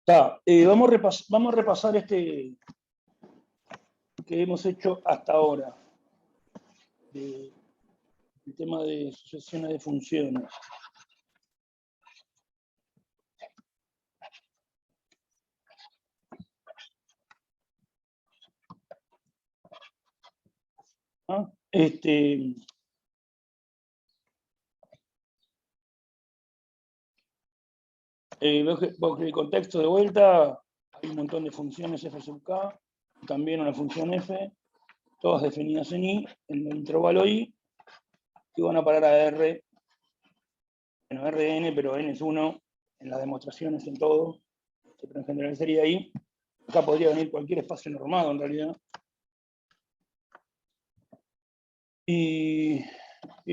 Vamos a repasar este que hemos hecho hasta ahora. El tema de sucesiones de funciones. Bajo el contexto de vuelta, hay un montón de funciones f sub k, también una función f, todas definidas en i, en el intervalo i, que van a parar a r, bueno, rn, pero n es 1, en las demostraciones, en todo, pero en general sería i. Acá podría venir cualquier espacio normado, en realidad. Y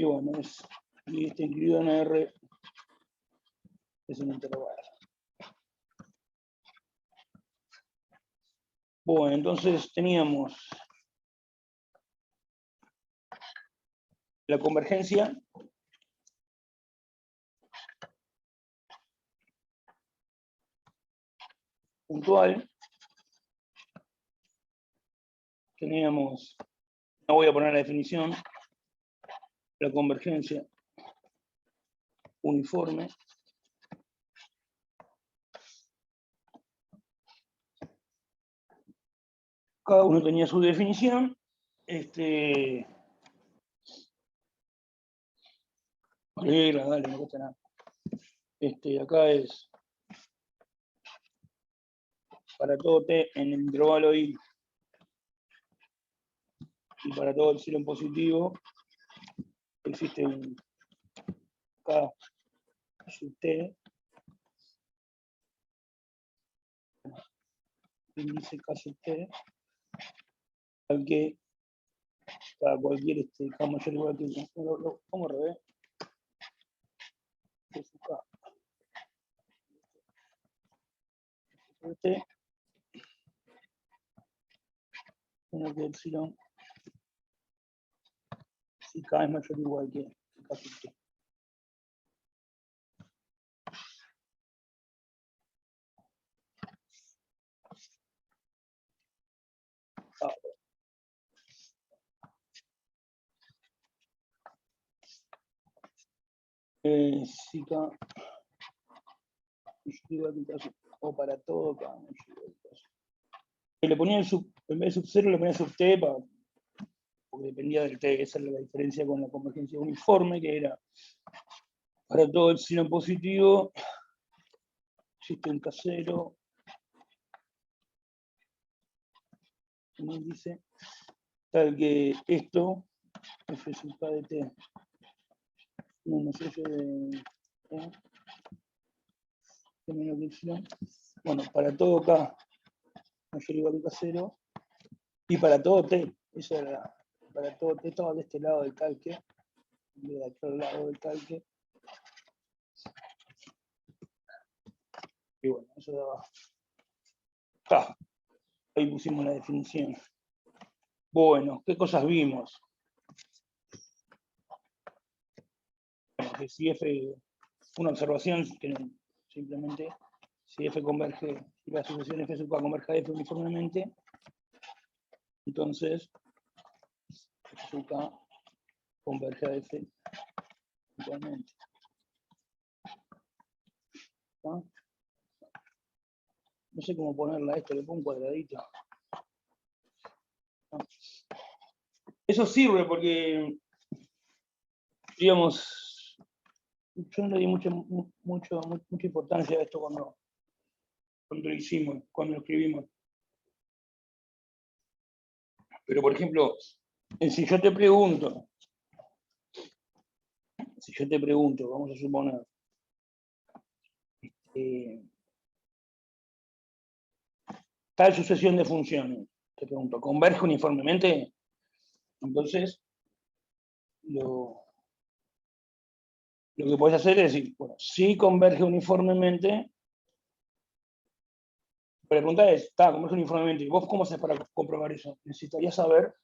bueno, y está incluido en R, es un intervalo. Bueno, entonces teníamos la convergencia puntual. Teníamos, no voy a poner la definición, la convergencia uniforme. Cada uno tenía su definición. Dale, no cuesta nada. Acá es para todo t en el intervalo i y para todo epsilon positivo existe un k sub t, índice k sub t, al que para cualquier k mayor o igual que lo pongo al revés, k sub k sub t, menos que epsilon si k es mayor o igual que k sub t. Si k o para todo k le ponía en vez de sub 0 le ponía sub t porque dependía del t. Esa es la diferencia con la convergencia uniforme, que era para todo epsilon positivo existe un k0, un índice tal que esto f sub k de t menos f de t menos que epsilon, bueno, para todo k mayor o igual que k0 y para todo t, eso era, para todo t estaba de este lado del calque, de aquel lado del calque, y bueno, eso daba. Ahí pusimos la definición. Bueno, ¿qué cosas vimos? Bueno, que si f, una observación que simplemente si f converge, si la sucesión f sub k converge a f uniformemente, entonces f sub k converge a f igualmente. ¿No? No sé cómo ponerla a esto, le pongo un cuadradito. ¿No? Eso sirve porque, digamos, yo no le di mucha importancia a esto cuando lo hicimos, cuando lo escribimos. Pero, por ejemplo, si yo te pregunto, vamos a suponer, tal sucesión de funciones, te pregunto, ¿converge uniformemente? Entonces, lo que puedes hacer es decir, bueno, si converge uniformemente, pero la pregunta es, converge uniformemente, ¿y vos cómo haces para comprobar eso? Necesitaría saber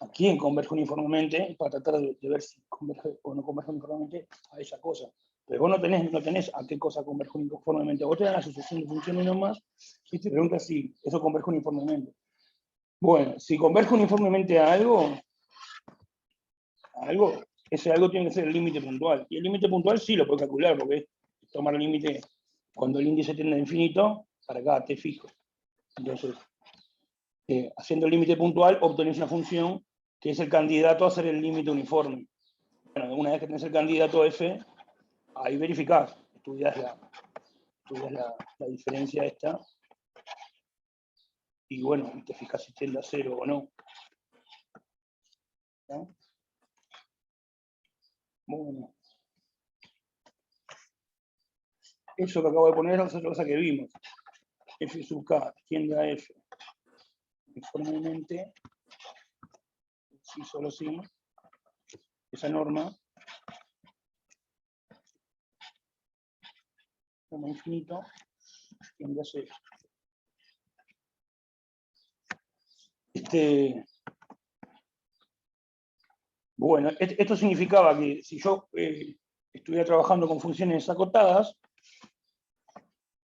a quién converge uniformemente para tratar de ver si converge o no converge uniformemente a esa cosa. Pero vos no tenés a qué cosa converge uniformemente. Vos te dan la asociación de funciones nomás y te preguntas si eso converge uniformemente. Bueno, si converge uniformemente a algo, ese algo tiene que ser el límite puntual. Y el límite puntual sí lo puedes calcular, porque es tomar el límite cuando el índice tiende a infinito para cada t fijo. Entonces, haciendo el límite puntual, obtenés una función que es el candidato a hacer el límite uniforme. Bueno, una vez que tenés el candidato f, ahí verificás, estudias la diferencia esta, y bueno, te fijas si tiende a cero o no. ¿No? Bueno. Eso que acabo de poner es otra cosa que vimos. F sub k tiende a f uniformemente, si solo si, esa norma infinito tiende a cero. Bueno, esto significaba que si yo estuviera trabajando con funciones acotadas,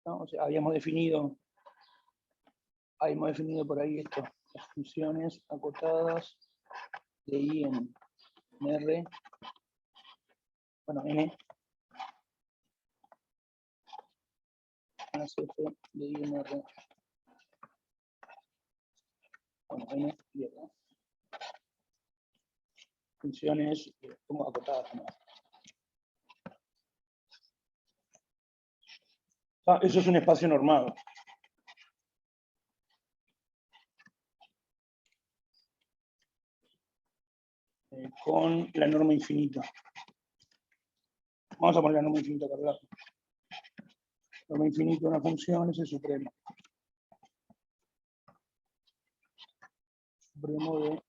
¿no? O sea, habíamos definido por ahí esto, las funciones acotadas de I en R, bueno, N, más F de I en R, bueno, N y R. Funciones, pongo acotadas, ¿no? Eso es un espacio normado. Con la norma infinita. Vamos a poner la norma infinita para acá. Norma infinita de una función es el supremo. Supremo de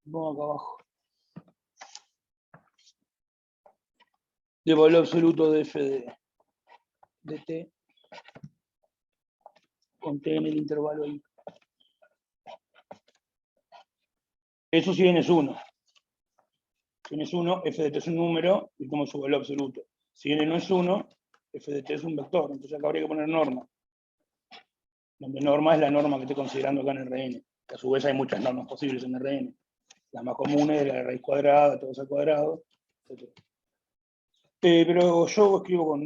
pongo acá abajo. De valor absoluto de f de t con t en el intervalo i. Eso si n es 1. Si n es 1, f de t es un número y tomo su valor absoluto. Si n no es 1, f de t es un vector. Entonces acá habría que poner norma. Donde norma es la norma que estoy considerando acá en Rn. Que a su vez hay muchas normas posibles en Rn. Las más comunes es la raíz cuadrada, todo eso al cuadrado, etc. Pero yo escribo con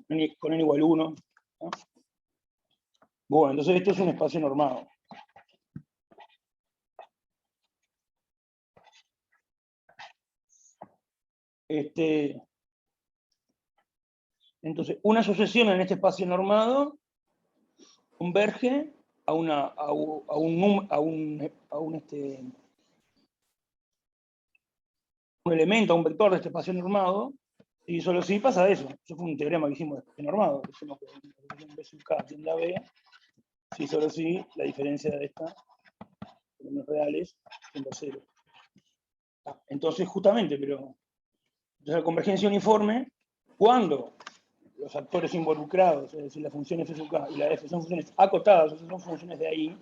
n igual 1. ¿No? Bueno, entonces esto es un espacio normado. Entonces, una sucesión en este espacio normado converge a un elemento, a un vector de este espacio normado, y solo si pasa eso. Eso fue un teorema que hicimos de espacio normado. Decimos que B sub k tiende a B, si solo si la diferencia de esta, en los reales, tiende a 0. Entonces, justamente, entonces la convergencia uniforme, cuando los actores involucrados, es decir, la función f sub k y la f son funciones acotadas, o sea, son funciones de ahí,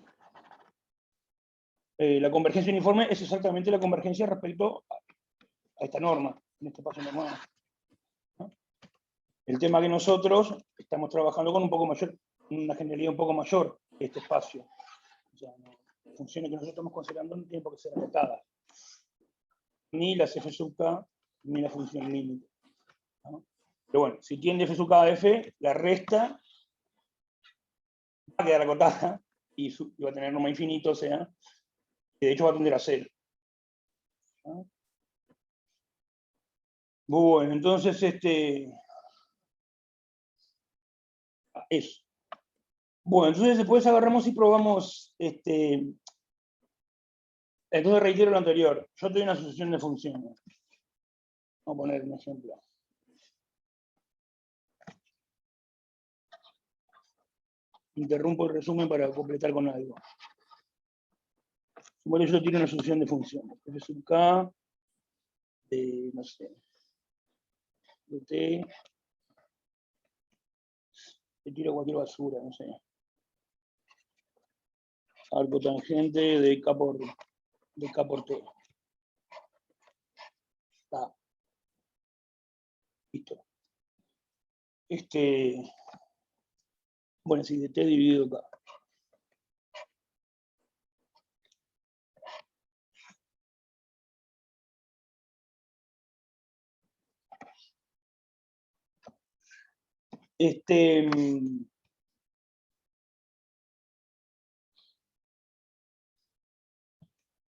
la convergencia uniforme es exactamente la convergencia respecto a esta norma, en este paso normal. ¿No? El tema que nosotros estamos trabajando con un poco mayor, una generalidad un poco mayor que este espacio. O sea, funciones que nosotros estamos considerando no tienen por qué ser acotadas. Ni las f sub k, ni la función límite. ¿No? Pero bueno, si tiende f sub k a f, la resta va a quedar acotada y va a tener norma infinito, o sea, que de hecho va a tender a 0. ¿No? Bueno, entonces eso. Bueno, entonces después agarramos y probamos, entonces reitero lo anterior. Yo tengo una asociación de funciones. Vamos a poner un ejemplo. Interrumpo el resumen para completar con algo. Bueno, yo tiro una asociación de funciones. F sub k, de, no sé, de t, te tiro cualquier basura, no sé. Arco tangente de k por de K por T. Está. Listo. Bueno, sí, de T dividido K.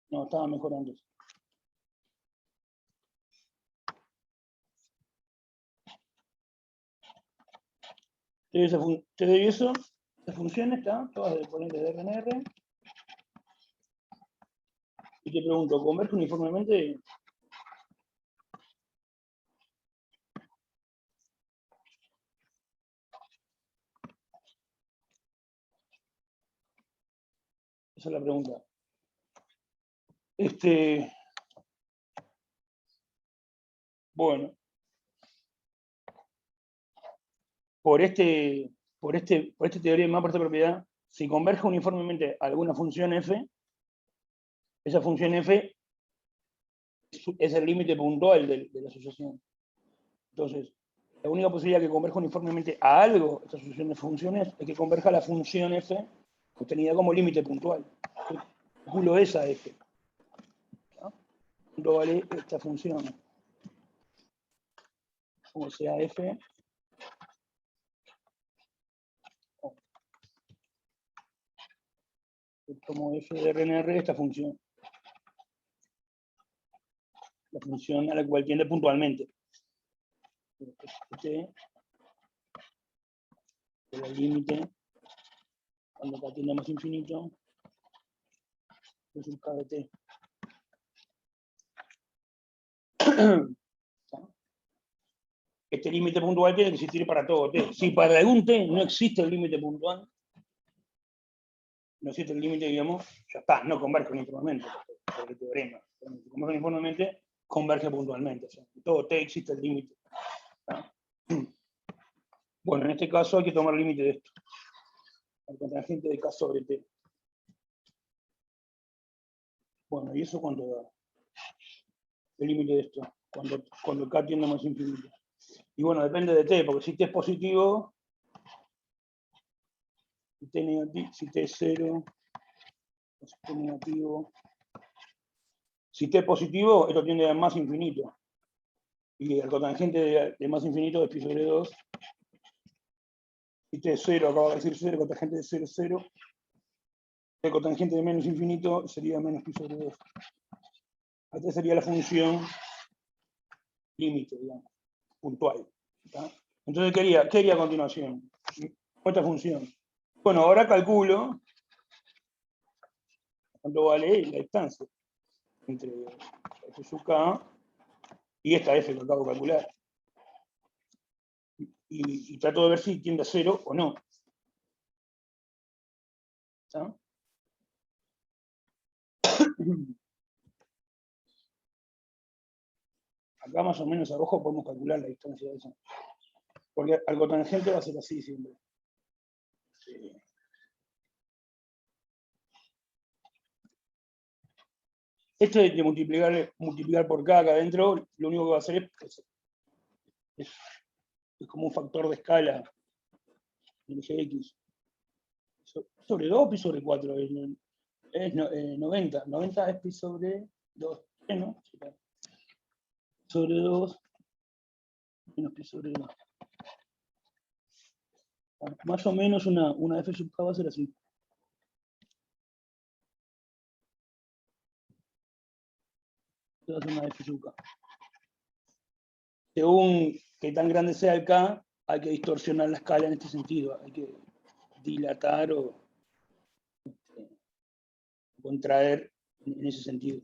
No, estaba mejor antes. Te doy eso, las funciones están todas dependientes de RNR. Y te pregunto, ¿converge uniformemente? Esa es la pregunta. Bueno. Por este teorema, por esta propiedad, si converge uniformemente alguna función f, esa función f es el límite puntual de la asociación. Entonces, la única posibilidad que converja uniformemente a algo, esta asociación de funciones, es que converja la función f obtenida como límite puntual. Calculo esa f. ¿No? ¿Cuánto vale esta función? Como sea f. Como f de RNR esta función. La función a la cual tiende puntualmente. Este es el límite cuando K tiende a más infinito es un K de T. Este límite puntual tiene que existir para todo T. Si para algún T no existe el límite puntual, no existe el límite, digamos, ya está, no converge uniformemente, por el teorema. Si converge uniformemente, converge puntualmente. O sea, en todo T existe el límite. Bueno, en este caso hay que tomar el límite de esto. El contragente de K sobre T. Bueno, ¿y eso cuánto da? El límite de esto, cuando K tiende a más infinito. Y bueno, depende de T, porque si T es positivo, si T negativo, si T es 0, si T negativo. Si T es positivo, esto tiende a más infinito. Y el cotangente de más infinito es pi sobre 2. Si T es 0, acabo de decir 0, cotangente de 0 es 0. El cotangente de menos infinito sería menos pi sobre 2. Esta sería la función límite, digamos, puntual. ¿Tá? Entonces, ¿qué haría a continuación? Esta función. Bueno, ahora calculo cuánto vale la distancia entre f sub k y esta f que acabo de calcular. Y trato de ver si tiende a 0 o no. ¿Tá? Acá más o menos abajo podemos calcular la distancia de eso. Porque al cotangente va a ser así siempre. Sí. Esto de multiplicar por K acá adentro, lo único que va a hacer es como un factor de escala en gx. Sobre 2 pi sobre 4 es 90. 90 es pi sobre 2. ¿No? Sobre 2 menos pi sobre 2. Más o menos una f sub k va a ser así. Va a ser una f sub k. Según que tan grande sea el k, hay que distorsionar la escala en este sentido. Hay que dilatar o contraer en ese sentido.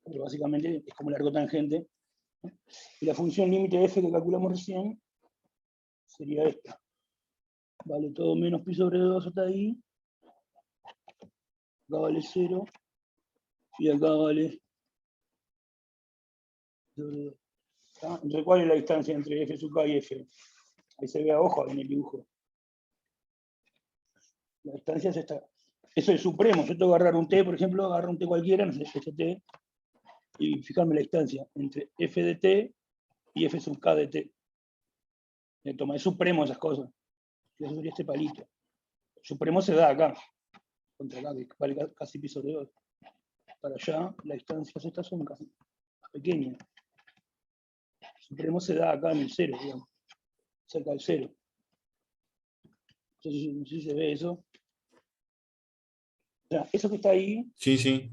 Pero básicamente es como el largo tangente. Y la función límite f que calculamos recién sería esta. Vale todo menos pi sobre 2 hasta ahí. Acá vale 0. Y acá vale sobre 2. Entonces, ¿cuál es la distancia entre f sub k y f? Ahí se ve a ojo en el dibujo. La distancia es esta. es el supremo. Yo tengo que agarrar un T, por ejemplo, agarrar un T cualquiera, no sé, este T, y fijarme la distancia entre f de T y f sub k de T. Toma, es supremo esas cosas. Eso sería este palito. El supremo se da acá, contra acá, que vale casi pi sobre 2. Para allá, las distancias estas son casi más pequeñas. El supremo se da acá en el 0, digamos, cerca del 0. Entonces, no sé si se ve eso. O sea, eso que está ahí. Sí, sí.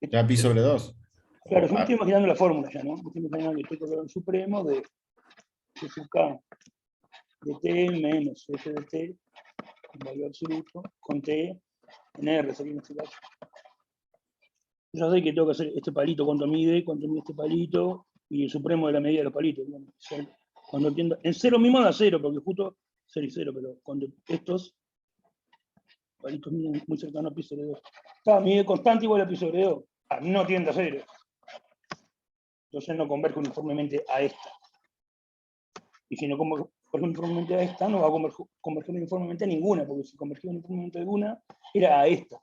Ya pi sobre 2. Claro, yo me estoy imaginando la fórmula ya, ¿no? Me estoy imaginando que estoy con el supremo de sub k de T menos f de T, en valor absoluto, con T en R, sería en este caso. Yo sé que tengo que hacer este palito, cuánto mide este palito, y el supremo de la medida de los palitos. Cuando entiendo, en 0 mismo da 0, porque justo 0 y 0, pero cuando estos palitos miden muy cercanos a pi sobre 2. Mide constante igual a pi sobre 2. No tiende a 0. Entonces no converge uniformemente a esta. Y si no converge uniformemente a esta, no va a converger uniformemente a ninguna, porque si convergía uniformemente a alguna, era a esta,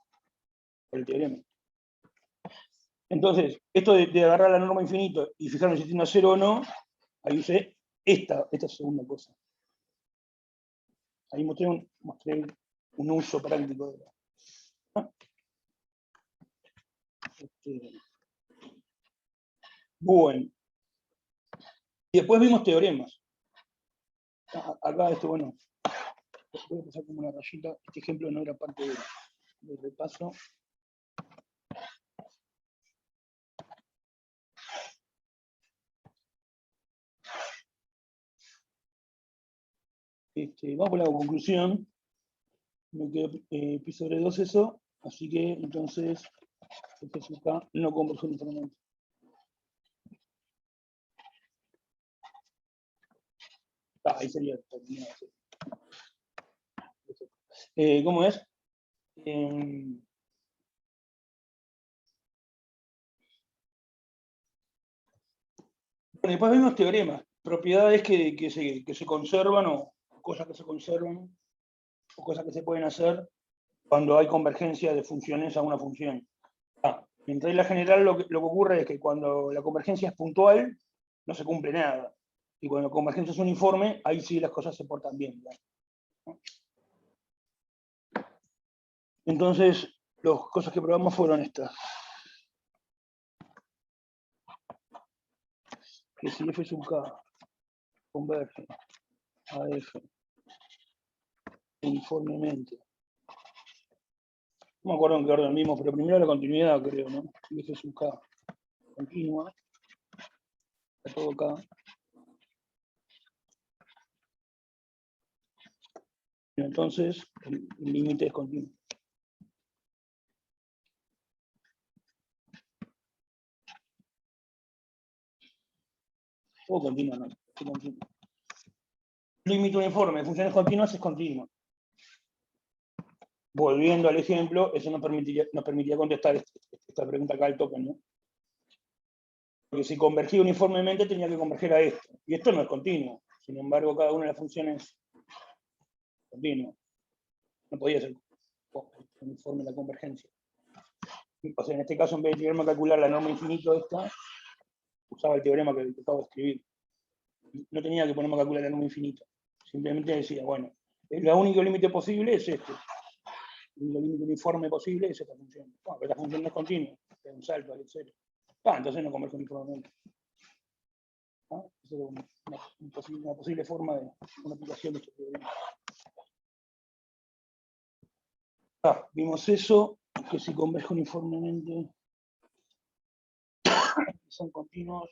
por el teorema. Entonces, esto de agarrar la norma infinito y fijarme si tiene a 0 o no, ahí usé esta segunda cosa. Ahí mostré un uso práctico de la. Bueno. Y después vimos teoremas. Acá, bueno, voy a pasar como una rayita. Este ejemplo no era parte del repaso. Vamos por la conclusión. Me quedó pi sobre 2 eso, así que entonces este sub k no converge uniformemente. Ahí sería terminado. ¿Cómo es? Bueno, después vimos teoremas, propiedades que se conservan o cosas que se conservan o cosas que se pueden hacer cuando hay convergencia de funciones a una función. En regla general lo que ocurre es que cuando la convergencia es puntual, no se cumple nada. Y cuando la convergencia es uniforme, ahí sí las cosas se portan bien, ¿no? Entonces, las cosas que probamos fueron estas. Que si f sub k converge a f uniformemente. No me acuerdo en qué orden mismo, pero primero la continuidad, creo, ¿no? Y f sub k continua, a todo k. Y entonces, el límite es continuo. O continua, no. Límite uniforme de funciones continuas es continuo. Volviendo al ejemplo, eso nos permitiría contestar esta pregunta acá al toque, ¿no? Porque si convergía uniformemente tenía que converger a esto. Y esto no es continuo. Sin embargo, cada una de las funciones es continua. No podía ser uniforme la convergencia. O sea, en este caso, en vez de teorema calcular la norma infinito esta, usaba el teorema que acabo de escribir. No tenía que ponerme a calcular la norma infinito. Simplemente decía, bueno, el único límite posible es este. El límite uniforme posible es esta función. Bueno, pero esta función no es continua, es un salto al cero. Entonces no converge uniformemente. Esa es una posible forma de una aplicación de este teorema. Vimos eso, que si converge uniformemente son continuos.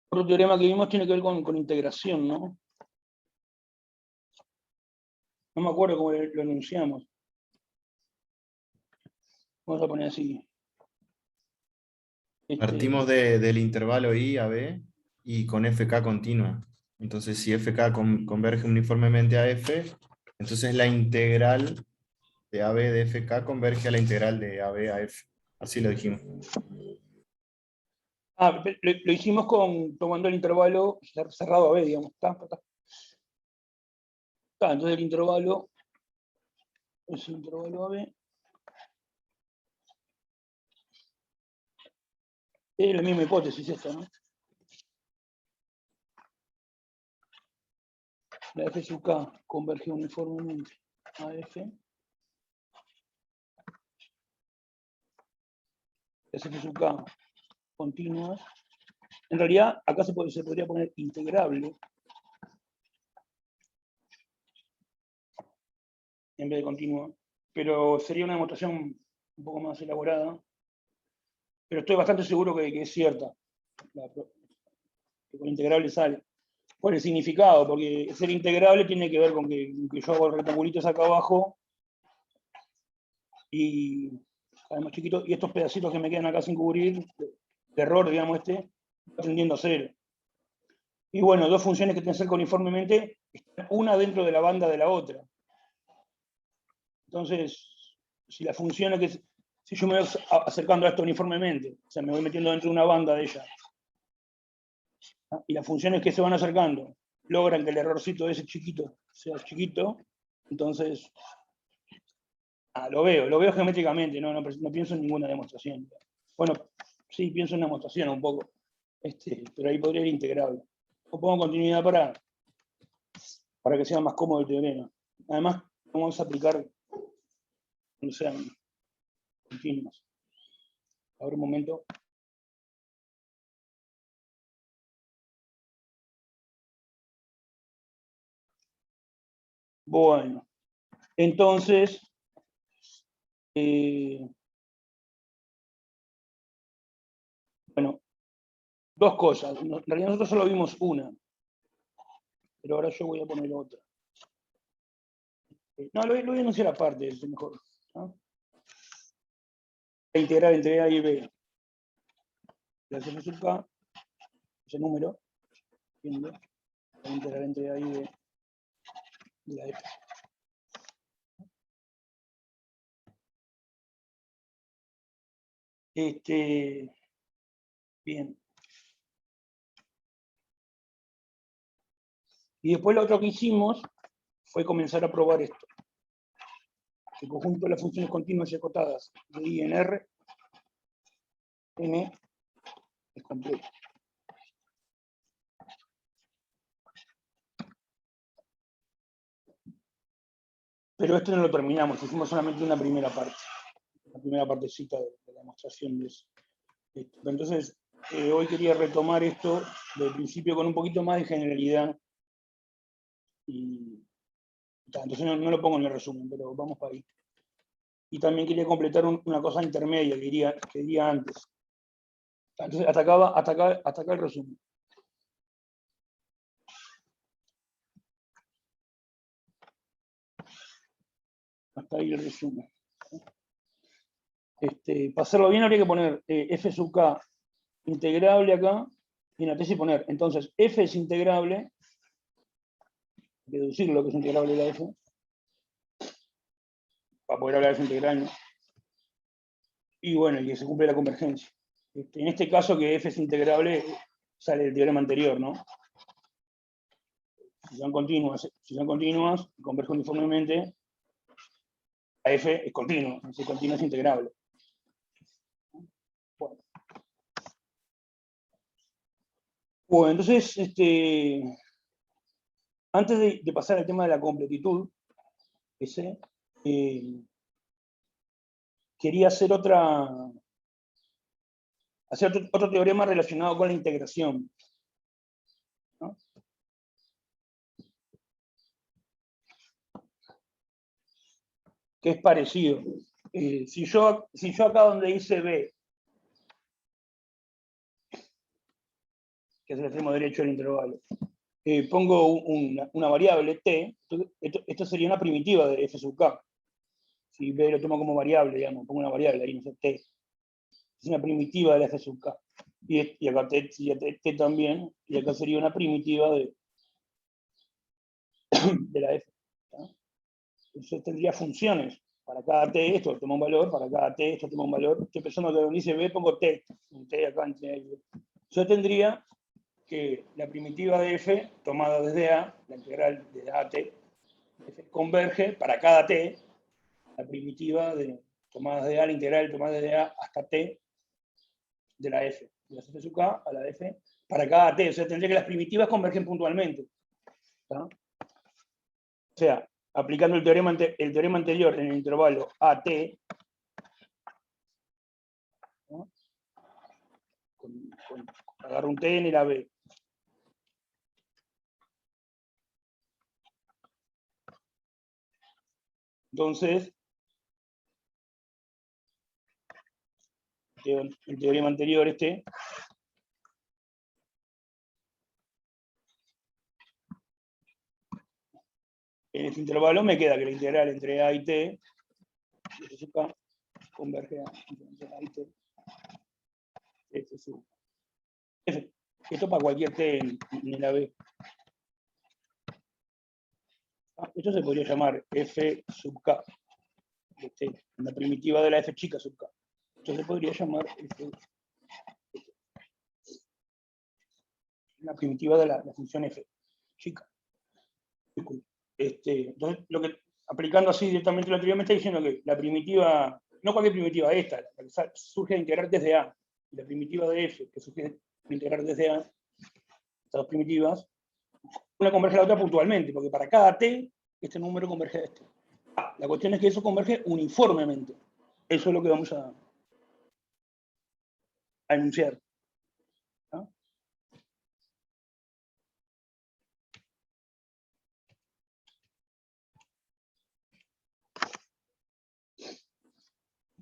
Otro teorema que vimos tiene que ver con integración, ¿no? No me acuerdo cómo lo enunciamos. Vamos a poner así. Partimos del intervalo I a B y con FK continua. Entonces, si FK converge uniformemente a F, entonces la integral de AB de FK converge a la integral de AB a F. Así lo dijimos. Lo hicimos tomando el intervalo cerrado a B, digamos. Entonces el intervalo es el intervalo AB. Es la misma hipótesis esta, ¿no? La f sub k converge uniformemente a f. Las f sub k continuas. En realidad, acá se podría poner integrable en vez de continua, pero sería una demostración un poco más elaborada. Pero estoy bastante seguro que es cierta. Que con integrable sale. Por el significado, porque ser integrable tiene que ver con que yo hago rectangulitos acá abajo y además chiquito, y estos pedacitos que me quedan acá sin cubrir, de error, digamos, va tendiendo a cero. Y bueno, dos funciones que tienen que ser uniformemente, están una dentro de la banda de la otra. Entonces, si la función es que, si yo me voy acercando a esto uniformemente, o sea, me voy metiendo dentro de una banda de ella, ¿no? Y las funciones que se van acercando logran que el errorcito de ese chiquito sea chiquito, entonces lo veo geométricamente, no pienso en ninguna demostración. Bueno, sí, pienso en una demostración un poco, pero ahí podría ir integrable. O pongo continuidad para que sea más cómodo el teorema. Además, vamos a aplicar cuando sean continuos. A ver un momento. Bueno, entonces, bueno, dos cosas. En realidad nosotros solo vimos una, pero ahora yo voy a poner otra. No, lo voy a enunciar aparte, es mejor, ¿no? Integrar entre A y B. La f sub k, ese número, ¿entiendes? Voy a integrar entre A y B de la f. Bien. Y después lo otro que hicimos fue comenzar a probar esto. El conjunto de las funciones continuas y acotadas de I en R, N es completo. Pero esto no lo terminamos, hicimos solamente una primera parte. La primera partecita de la demostración de eso. Entonces, hoy quería retomar esto del principio con un poquito más de generalidad. Entonces no lo pongo en el resumen, pero vamos para ahí. Y también quería completar una cosa intermedia que diría antes. Entonces, hasta acá el resumen. Hasta ahí el resumen. Para hacerlo bien habría que poner f sub k integrable acá, y en la tesis poner, entonces, f es integrable, deducir lo que es integrable de la f, para poder hablar de f integral, ¿no? Y bueno, y que se cumple la convergencia. En este caso que f es integrable, sale el teorema anterior, ¿no? Si son continuas, y convergen uniformemente, a f es continuo, si es continuo es integrable. Bueno, entonces, antes de pasar al tema de la completitud, quería hacer otro teorema relacionado con la integración, ¿no? Que es parecido. Si yo acá donde dice B, que es el extremo derecho del intervalo, pongo una variable t, esto sería una primitiva de f sub k. Si B lo tomo como variable, digamos, pongo una variable ahí, no sé, t. Es una primitiva de la f sub k. Y acá t también, y acá sería una primitiva de la f. ¿No? Entonces tendría funciones. Para cada t esto toma un valor, para cada t esto toma un valor. Estoy pensando que donde dice b pongo t. Un t acá entre ahí. Yo tendría que la primitiva de f, tomada desde A, la integral de A a t, F converge para cada t, la primitiva de tomadas de A, la integral de tomadas de A hasta t de la f, de la f sub k a la f, para cada t. O sea, tendría que las primitivas convergen puntualmente. ¿Tá? O sea, aplicando el teorema anterior en el intervalo AT, ¿no? Agarro un t en el AB. Entonces, el teorema anterior en este intervalo me queda que la integral entre A y T, F sub K, converge entre A y T, F sub F. Esto para cualquier T en el AB. Esto se podría llamar F sub K, la primitiva de la F chica sub K. Esto se podría llamar F, la primitiva de la función F chica. Entonces, aplicando así directamente la teoría me está diciendo que la primitiva, no cualquier primitiva, esta, la que surge de integrar desde A, y la primitiva de F, que surge de integrar desde A, estas dos primitivas, una converge a la otra puntualmente, porque para cada t, este número converge a este. La cuestión es que eso converge uniformemente. Eso es lo que vamos a enunciar. ¿No?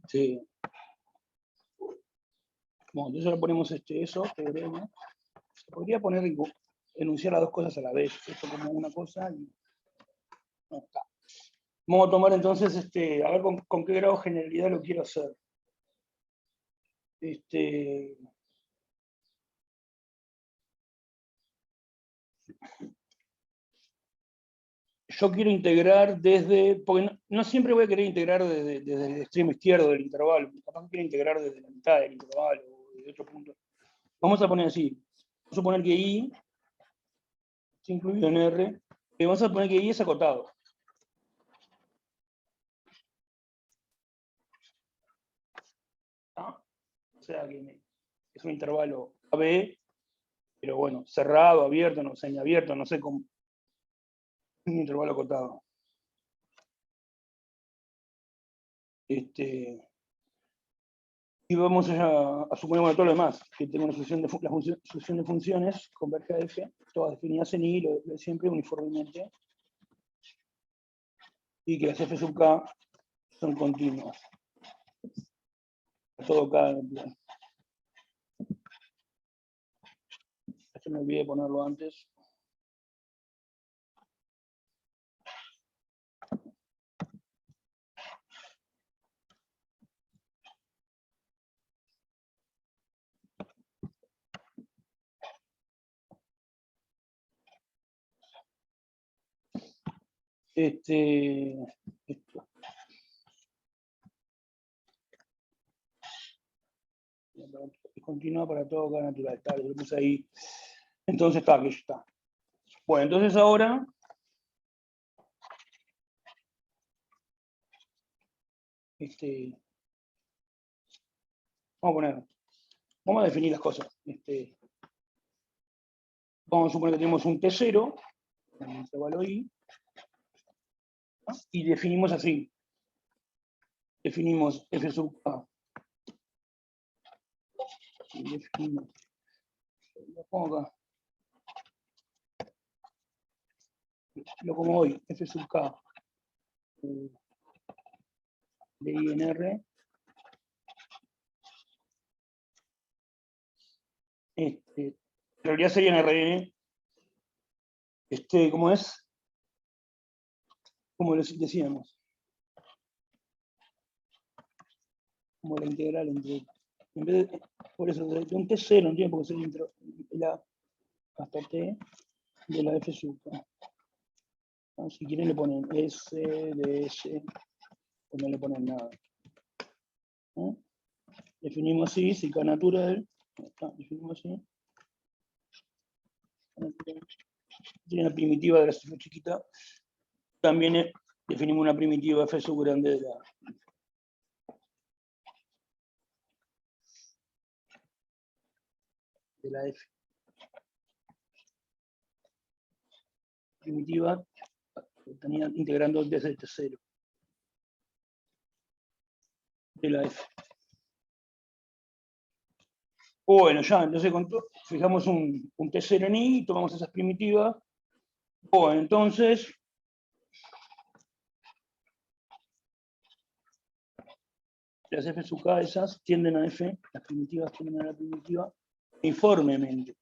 Sí. Bueno, entonces ahora ponemos eso, teorema. Se podría poner, enunciar las dos cosas a la vez. Esto como una cosa y... No, está. Vamos a tomar entonces, a ver con qué grado de generalidad lo quiero hacer. Yo quiero integrar desde, porque no siempre voy a querer integrar desde el extremo izquierdo del intervalo, capaz que quiero integrar desde la mitad del intervalo o de otro punto. Vamos a poner así, vamos a suponer que I está incluido en R, y vamos a poner que I es acotado. ¿Ah? O sea que es un intervalo AB, pero bueno, cerrado, abierto, no semiabierto, no sé cómo. Un intervalo acotado. Y vamos a suponer bueno, todo lo demás, que tengo una sucesión de funciones, converge a F, todas definidas en I, lo de siempre uniformemente, y que las F sub K son continuas. Todo K en plan. Esto me olvidé de ponerlo antes. Esto. Es continua para todo K natural. Está, lo puse ahí. Entonces está, que ya está. Bueno, entonces ahora vamos a definir las cosas. Vamos a suponer que tenemos un T0, en el intervalo I, ¿no? Y definimos así. Definimos F sub K. Y definimos. Lo pongo acá. Lo como hoy, F sub K de I en R. En realidad sería en RN. ¿Cómo es? Como decíamos. Como la integral entre. En vez de, por eso, de un T0, no tiene por qué ser la hasta T de la F sub K. ¿No? Si quieren le ponen S, DS, o no le ponen nada. ¿No? Definimos así, si K natural, definimos así. Tiene la primitiva de la cifra chiquita. También definimos una primitiva f sub grande de la f. Primitiva tenía integrando desde T0 de la f. Bueno, ya, entonces fijamos un T0 en I, tomamos esas primitivas. Bueno, entonces, las f sub k esas tienden a f, las primitivas tienden a la primitiva uniformemente.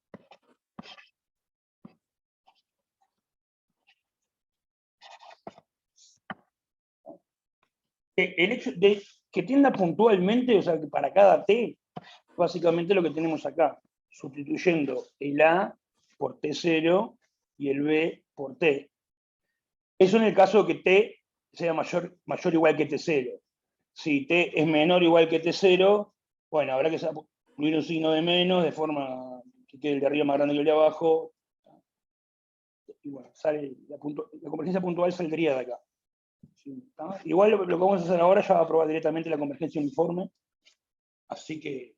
El hecho de que tienda puntualmente, o sea, que para cada t, básicamente lo que tenemos acá, sustituyendo el a por t0 y el b por t. Eso en el caso de que t sea mayor o igual que t0. Si t es menor o igual que t0, bueno, habrá que incluir un signo de menos de forma que quede el de arriba más grande que el de abajo. Y bueno, sale la convergencia puntual saldría de acá. Igual lo que vamos a hacer ahora ya va a probar directamente la convergencia uniforme. Así que,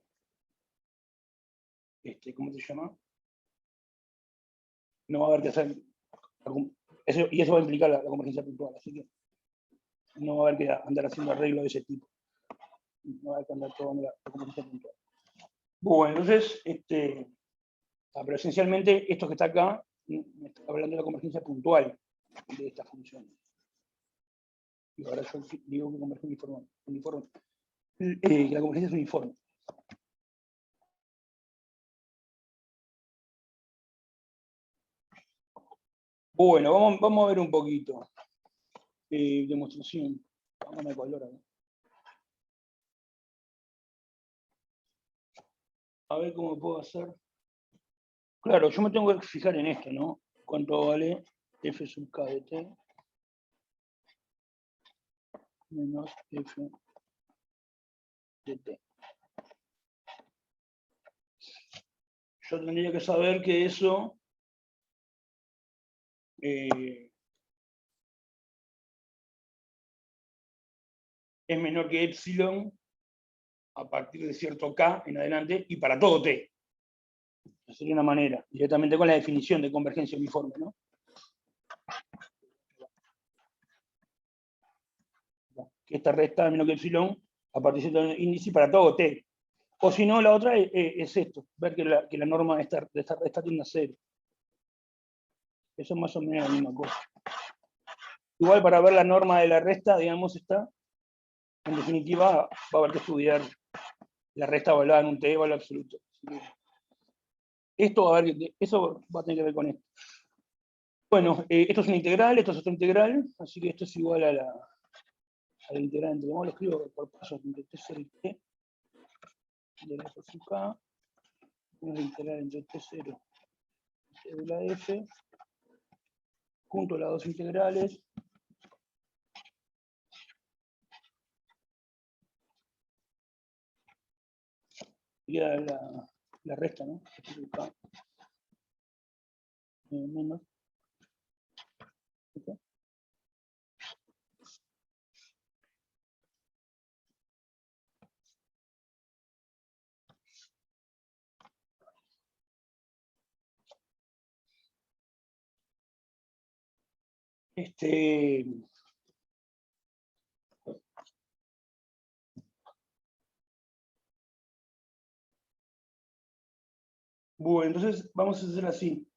¿cómo se llama? No va a haber que hacer. Y eso va a implicar la convergencia puntual. Así que no va a haber que andar haciendo arreglos de ese tipo. No va a haber que andar probando la convergencia puntual. Bueno, entonces, pero esencialmente esto que está acá, me está hablando de la convergencia puntual de esta función. Y ahora yo digo que converge uniforme. La convergencia es uniforme. Bueno, vamos a ver un poquito. Demostración. Vamos a color acá. A ver cómo puedo hacer. Claro, yo me tengo que fijar en esto, ¿no? ¿Cuánto vale f sub k de t menos f de t? Yo tendría que saber que eso es menor que epsilon a partir de cierto k en adelante y para todo t. Esa sería una manera, directamente con la definición de convergencia uniforme, ¿no? Que esta resta es menor que epsilon a partir de cierto índice para todo t. O si no, la otra es esto, ver que la norma de esta resta tiende a 0. Eso es más o menos la misma cosa. Igual para ver la norma de la resta, digamos, está, en definitiva, va a haber que estudiar la resta evaluada en un t valor absoluto. Esto eso va a tener que ver con esto. Bueno, esto es una integral, esto es otra integral, así que esto es igual a la integral entre, lo escribo por pasos, entre t0 y t, de la f sub k, una integral entre t0 y t de la f, junto a las dos integrales, y la resta, ¿no? Menos. ¿Okay? Bueno, entonces vamos a hacer así.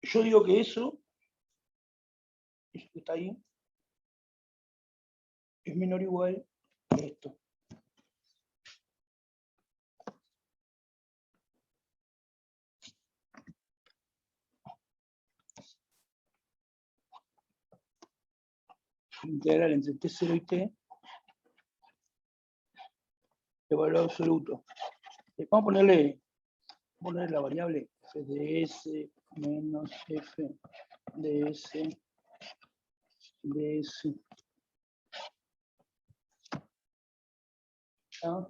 Yo digo que eso que está ahí, es menor o igual a esto. Integral entre t0 y t de valor absoluto. Vamos a poner la variable f de s menos f de s de s. ¿Ya?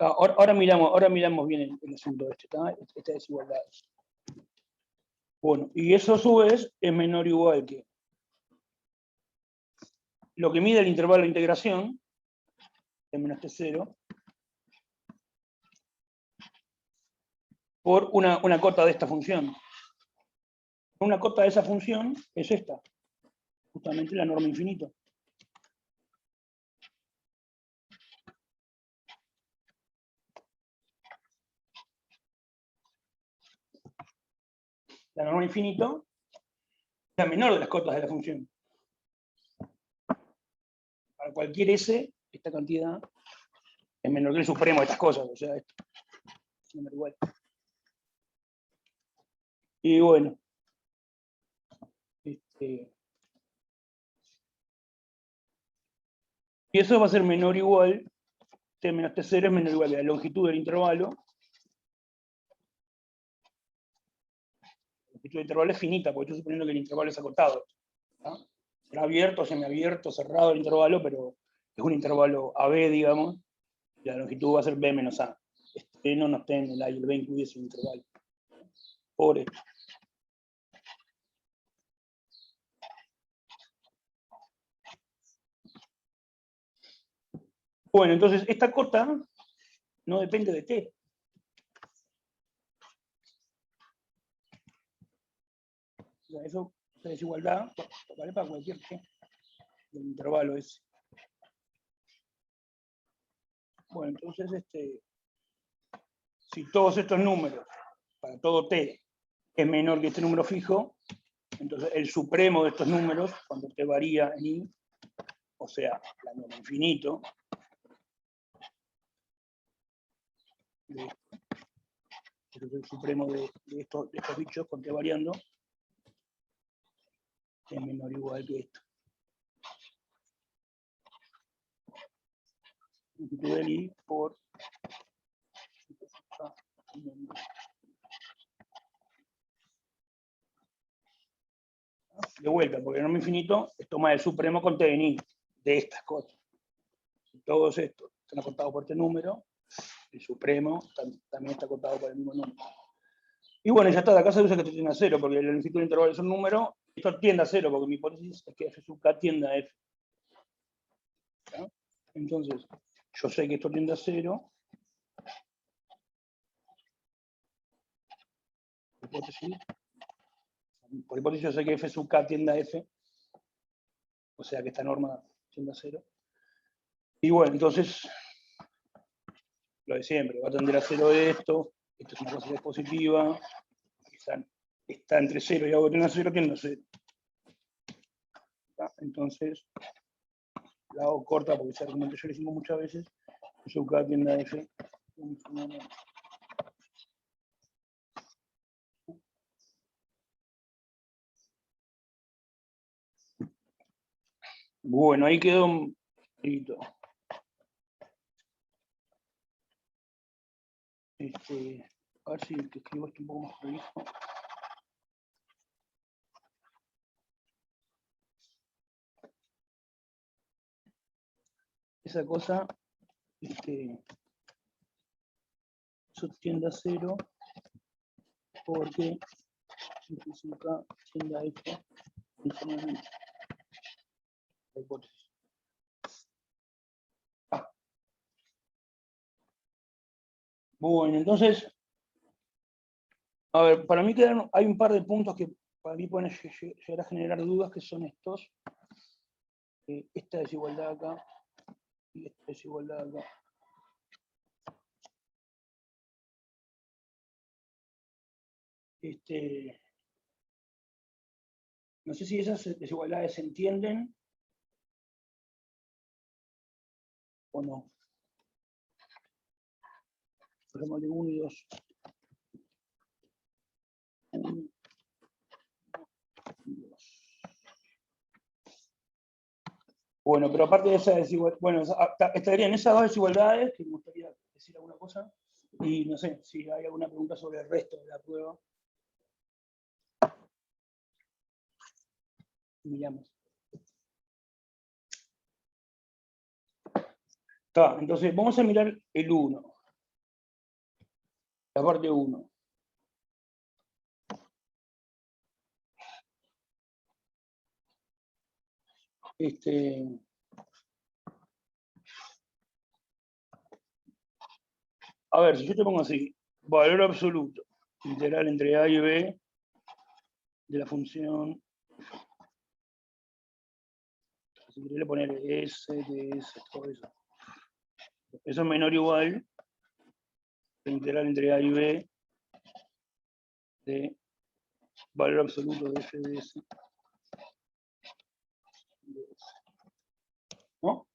Ahora miramos bien el asunto este, esta desigualdad. Bueno, y eso a su vez es menor o igual que lo que mide el intervalo de integración, de menos T0, por una cota de esta función. Una cota de esa función es esta, justamente la norma infinito. La norma infinito es la menor de las cotas de la función. Para cualquier S, esta cantidad es menor que el supremo de estas cosas, o sea, esto es menor igual. Y bueno, y eso va a ser menor o igual, T menos T0 es menor o igual que la longitud del intervalo. La longitud del intervalo es finita, porque estoy suponiendo que el intervalo es acotado, ¿no? Será abierto, semiabierto, cerrado el intervalo, pero es un intervalo AB, digamos, y la longitud va a ser B menos A. Este no está en el A y el B incluye ese intervalo. Por esto. Bueno, entonces esta cota no depende de T. O sea, eso, esa desigualdad vale para cualquier T del intervalo ese. Bueno, entonces, si todos estos números, para todo T, es menor que este número fijo, entonces el supremo de estos números, cuando T varía en I, o sea, la norma infinito, este es el supremo de estos bichos con T variando, es menor o igual que esto. Longitud del I por de vuelta, porque el nombre infinito es tomar el supremo con T en I, de estas cosas. Si todos estos están acotados por este número, el supremo también está acotado por el mismo número. Y bueno, ya está, de acá se usa que esto tiende a 0, porque la longitud del intervalo es un número, esto tiende a 0, porque mi hipótesis es que f sub k tiende a f. ¿Sí? Entonces, yo sé que esto tiende a 0. Por hipótesis yo sé que f sub k tiende a f, o sea que esta norma tiende a 0. Y bueno, entonces, lo de siempre, va a tender a 0 esto es una cosa que es positiva, está entre 0 y algo que tiende a 0, tiende a 0. Entonces, la hago corta porque ese argumento ya lo hicimos muchas veces, f sub k tiende a f. Bueno, ahí quedó un poquito. A ver si te escribo esto un poco más prolijo. Esa cosa, eso tiende a 0 porque f sub k tiende a f funcionalmente. La hipótesis. Bueno, entonces, a ver, para mí hay un par de puntos que para mí pueden llegar a generar dudas, que son estos. Esta desigualdad acá y esta desigualdad acá. No sé si esas desigualdades se entienden o no. Por ejemplo, de 1 y 2. 1 y 2. Bueno, pero aparte de esa desigualdad, bueno, estarían esas dos desigualdades, que me gustaría decir alguna cosa, y no sé si hay alguna pregunta sobre el resto de la prueba. Miramos. Entonces, vamos a mirar el 1. La parte 1. A ver, si yo te pongo así, valor absoluto, integral entre A y B de la función, si querés poner S, DS, todo eso. Eso es menor o igual la integral entre A y B de valor absoluto de f de S. ¿No?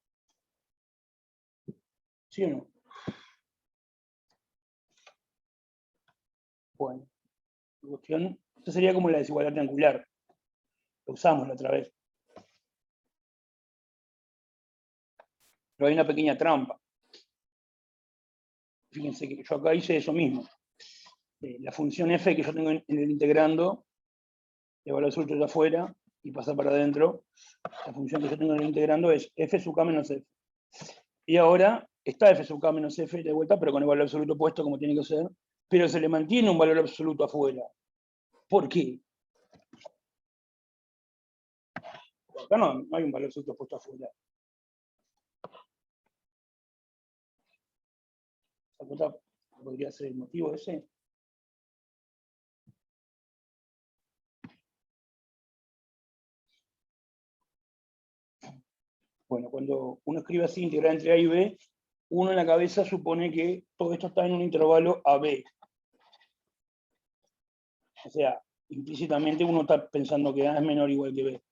¿Sí o no? Bueno, la cuestión, esta sería como la desigualdad triangular. Lo usamos la otra vez. Pero hay una pequeña trampa. Fíjense que yo acá hice eso mismo. La función f que yo tengo en el integrando, de valor absoluto de afuera y pasa para adentro, la función que yo tengo en el integrando es f sub k menos f. Y ahora está f sub k menos f de vuelta, pero con el valor absoluto puesto como tiene que ser, pero se le mantiene un valor absoluto afuera. ¿Por qué? Acá no hay un valor absoluto puesto afuera. ¿Podría ser el motivo ese? Bueno, cuando uno escribe así, integral entre A y B, uno en la cabeza supone que todo esto está en un intervalo AB. O sea, implícitamente uno está pensando que A es menor o igual que B.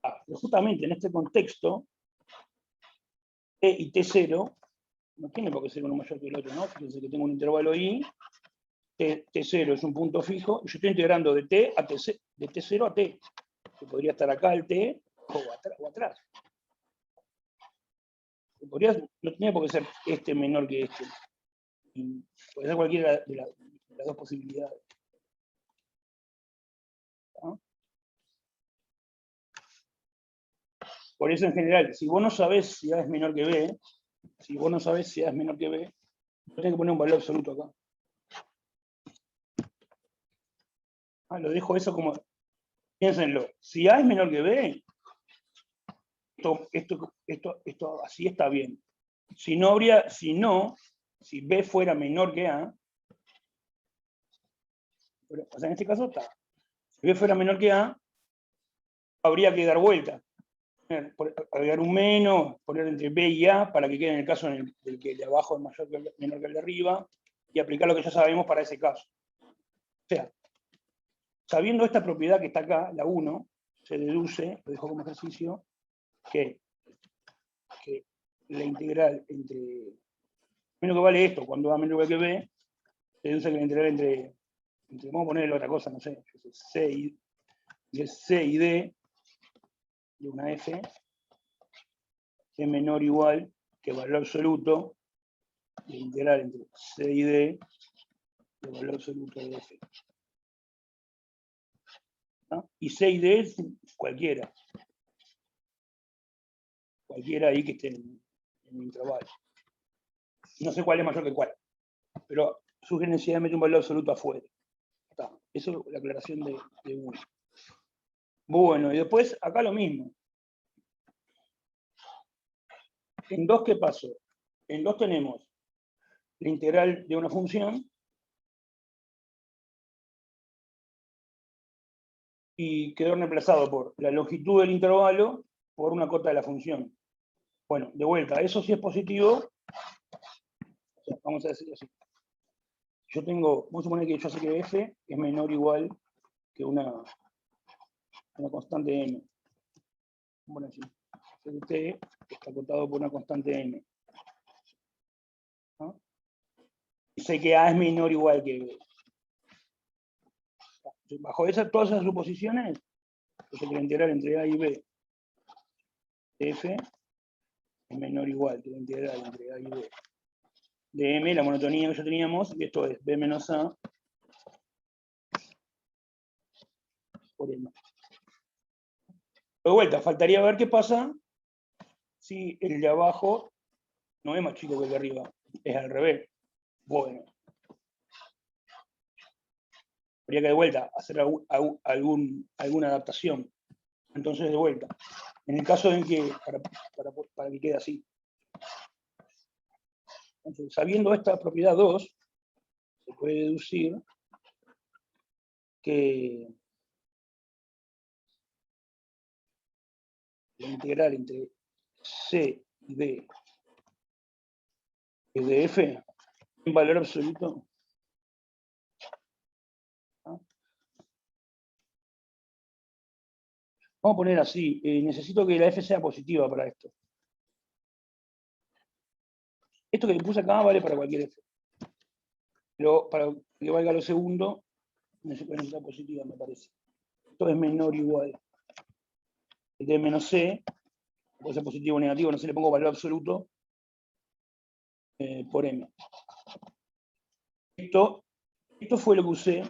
Pero justamente en este contexto, T y T0 no tiene por qué ser uno mayor que el otro, ¿no? Fíjense que tengo un intervalo I, T0 es un punto fijo, y yo estoy integrando de T a T0, de T0 a T, que podría estar acá el T o atrás. No tenía por qué ser este menor que este. Puede ser cualquiera de las dos posibilidades. ¿No? Por eso, en general, si vos no sabés si A es menor que B, tenés que poner un valor absoluto acá. Lo dejo eso como... Piénsenlo. Si A es menor que B, esto así está bien. Si B fuera menor que A, o sea, en este caso está. Si B fuera menor que A, habría que dar vuelta. Agregar un menos, poner entre B y A para que quede en el caso en el que el de abajo es menor que el de arriba, y aplicar lo que ya sabemos para ese caso. O sea, sabiendo esta propiedad que está acá, la 1, se deduce, lo dejo como ejercicio, que la integral entre, menos que vale esto, cuando A menor que B, se deduce que la integral entre vamos a ponerle otra cosa, no sé, C y D de una F es menor o igual que valor absoluto de integral entre C y D de valor absoluto de F. ¿No? Y C y D es cualquiera. Cualquiera ahí que esté en el intervalo. No sé cuál es mayor que cuál, pero surge necesidad de meter un valor absoluto afuera. Está. Eso es la aclaración de uno. Bueno, y después acá lo mismo. En 2, ¿qué pasó? En 2 tenemos la integral de una función y quedó reemplazado por la longitud del intervalo por una cota de la función. Bueno, de vuelta, eso sí es positivo. O sea, vamos a decir así. Yo tengo, vamos a suponer que yo sé que f es menor o igual que una constante m. Bueno, así. T está acotado por una constante m. ¿No? Y sé que a es menor o igual que b. Bajo todas esas suposiciones, yo sé que la integral entre a y b de f es menor o igual que la integral entre a y b de m, la monotonía que ya teníamos, y esto es b menos a por m. De vuelta, faltaría ver qué pasa si el de abajo no es más chico que el de arriba, es al revés. Bueno. Habría que de vuelta hacer alguna adaptación. Entonces, de vuelta. En el caso en que, para que quede así. Entonces, sabiendo esta propiedad 2, se puede deducir que la integral entre C y D de F en valor absoluto. ¿No? Vamos a poner así, necesito que la F sea positiva para esto. Esto que le puse acá vale para cualquier F. Pero para que valga lo segundo, necesita positiva, me parece. Esto es menor o igual. Este es menos C, puede ser positivo o negativo, no sé, le pongo valor absoluto por M. Esto fue lo que usé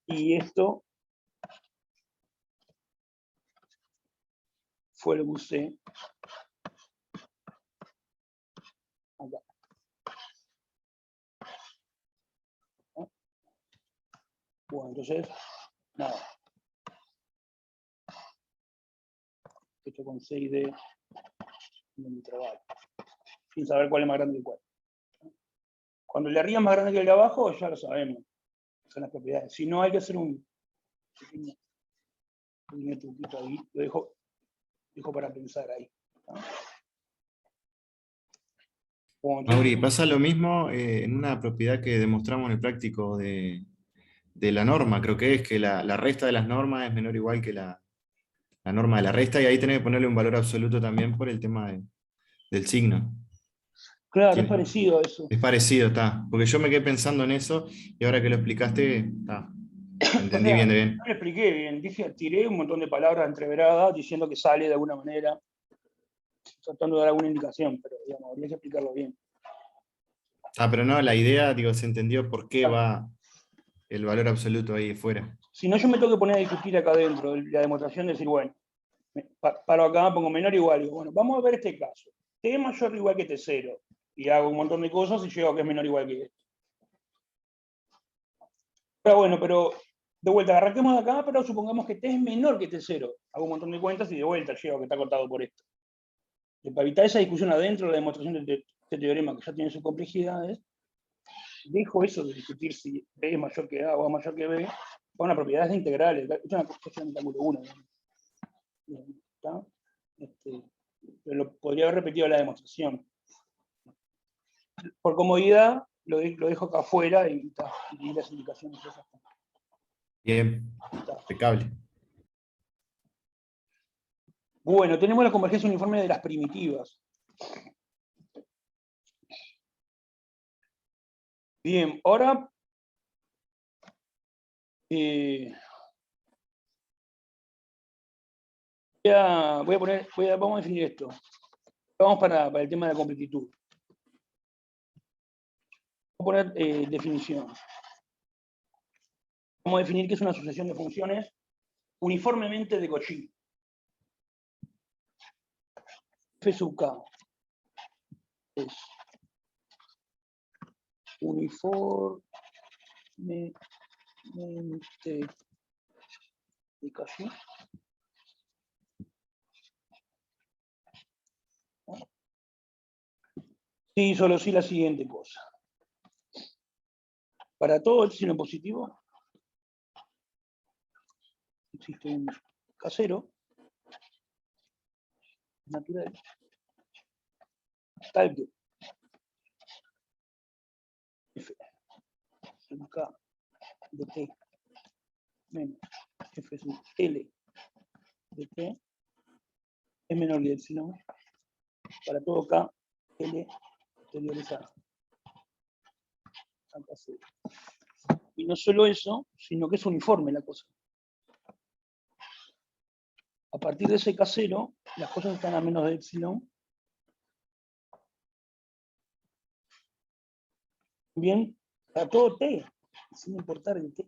y esto fue lo que usé acá. ¿No? Bueno, entonces, nada. Esto con C y D en mi trabajo, sin saber cuál es más grande que cuál. Cuando el de arriba es más grande que el de abajo, ya lo sabemos. Son las propiedades. Si no, hay que hacer un truquito ahí. Lo dejo para pensar ahí. ¿No? Bueno, Mauri, pasa lo mismo en una propiedad que demostramos en el práctico de la norma, creo que es que la resta de las normas es menor o igual que la norma de la resta, y ahí tenés que ponerle un valor absoluto también por el tema del signo. claro, es parecido a eso. Es parecido, está. Porque yo me quedé pensando en eso y ahora que lo explicaste, está. O Entendí sea, bien de no bien. lo expliqué bien. Tiré un montón de palabras entreveradas diciendo que sale de alguna manera, tratando de dar alguna indicación, pero digamos, habría que explicarlo bien. Ah, pero no, la idea, digo, se entendió por qué Claro. va el valor absoluto ahí fuera. Si no, yo me tengo que poner a discutir acá adentro de la demostración, de decir, bueno, paro acá, pongo menor o igual. Digo, bueno, vamos a ver este caso. T es mayor o igual que T0. Y hago un montón de cosas y llego a que es menor o igual que esto. Pero bueno, pero de vuelta, arranquemos de acá, pero supongamos que T es menor que T0. Hago un montón de cuentas y de vuelta llego a que está cortado por esto. Y para evitar esa discusión adentro de la demostración de este teorema, que ya tiene sus complejidades, dejo eso de discutir si B es mayor que A o A mayor que B, con las propiedades de integrales. Es una cuestión de cálculo 1. Pero lo podría haber repetido en la demostración. Por comodidad, lo dejo acá afuera y las indicaciones esas. Bien, impecable. Bueno, tenemos la convergencia uniforme de las primitivas. Bien, ahora vamos a definir esto. Vamos para el tema de la completitud. Vamos a poner definición. Vamos a definir que es una sucesión de funciones uniformemente de Cauchy. F sub k es uniformemente de Cauchy. Sí, solo sí la siguiente cosa. Para todo epsilon positivo, existe un casero natural tal que F sub k de t menos F sub L de t es menor que epsilon para todo k L exteriorizado. Y no solo eso, sino que es uniforme la cosa. A partir de ese casero, las cosas están a menos de epsilon. Bien, para todo t, sin importar el t.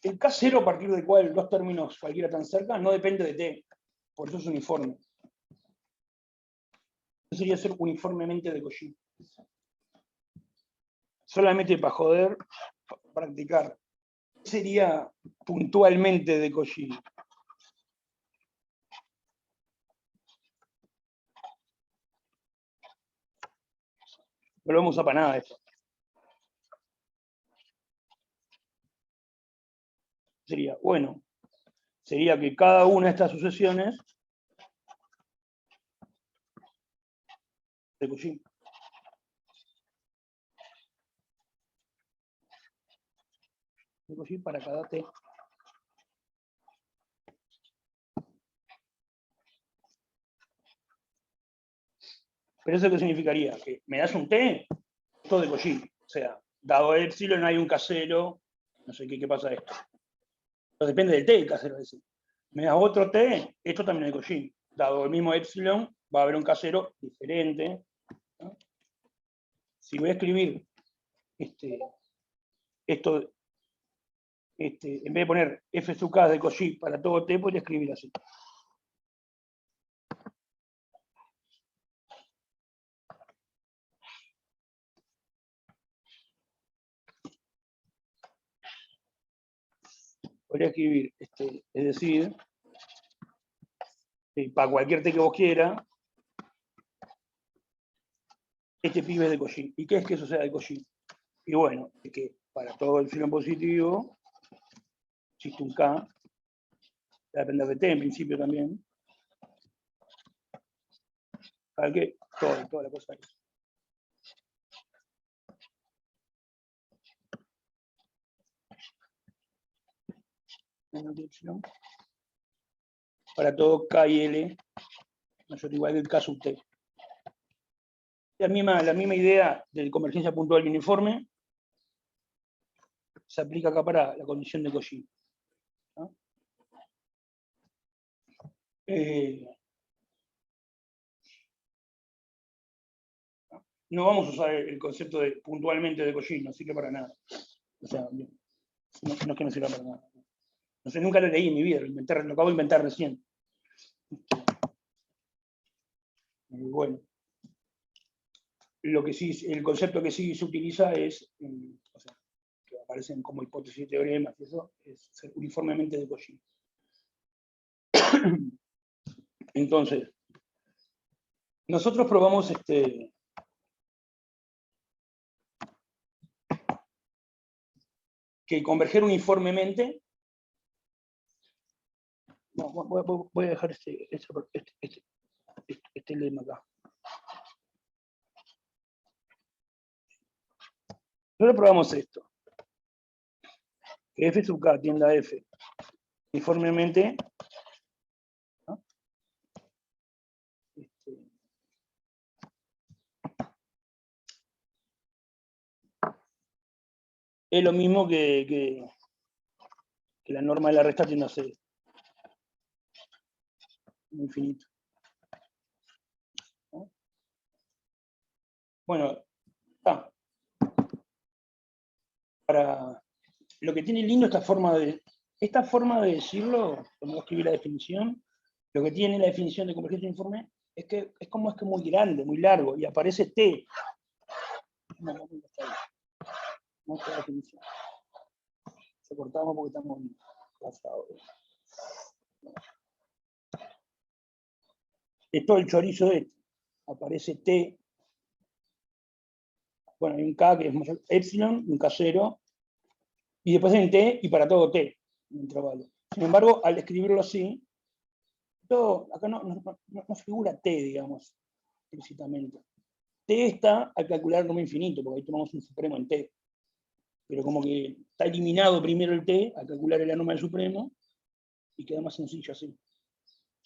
El K0 a partir del cual dos términos cualquiera están cerca no depende de T, por eso es uniforme. Eso sería ser uniformemente de Cauchy. Solamente para joder, practicar. Sería puntualmente de Cauchy. No lo vamos a usar para nada esto. Sería, bueno, sería que cada una de estas sucesiones de Cauchy. De Cauchy para cada T. ¿Pero eso qué significaría? Que me das un T, todo de Cauchy. O sea, dado epsilon hay un K0, no sé qué pasa esto. Pero depende del T el K0 ese. Me das otro T, esto también es de Cauchy. Dado el mismo epsilon, va a haber un K0 diferente. ¿No? Si voy a escribir esto, en vez de poner f sub k de Cauchy para todo T, podría escribir así. Podría escribir, es decir, para cualquier T que vos quieras, este pibe es de Cauchy. ¿Y qué es que eso sea de Cauchy? Y bueno, es que para todo el epsilon positivo existe un K, depende de T en principio también, para que toda la cosa es. Para todo K y L mayor o igual que el K sub T. La misma idea de convergencia puntual y uniforme se aplica acá para la condición de Cauchy. ¿No? No vamos a usar el concepto de puntualmente de Cauchy, no sirve para nada. O sea, no es que no sirva para nada. No sé, nunca lo leí en mi vida, lo acabo de inventar recién. Bueno, el concepto que sí se utiliza es, o sea, que aparecen como hipótesis y teoremas, y eso es ser uniformemente de Cauchy. Entonces, nosotros probamos que converger uniformemente. No, voy a dejar este lema acá. Nosotros probamos esto. Que f sub k tiende a f uniformemente, ¿no? Es lo mismo que la norma de la resta tiende a ser infinito. ¿No? Bueno, para lo que tiene lindo esta forma de decirlo, cuando escribí la definición, lo que tiene la definición de convergencia uniforme es que es como muy grande, muy largo, y aparece T. No está la definición. Se cortamos porque estamos pasados. Es todo el chorizo de este. Aparece T. Bueno, hay un K que es mayor, epsilon, un K0, y después hay un T y para todo T, un intervalo. Sin embargo, al escribirlo así, acá no figura T, digamos, explícitamente. T está al calcular el número infinito, porque ahí tomamos un supremo en T. Pero como que está eliminado primero el T al calcular el anoma del supremo, y queda más sencillo así.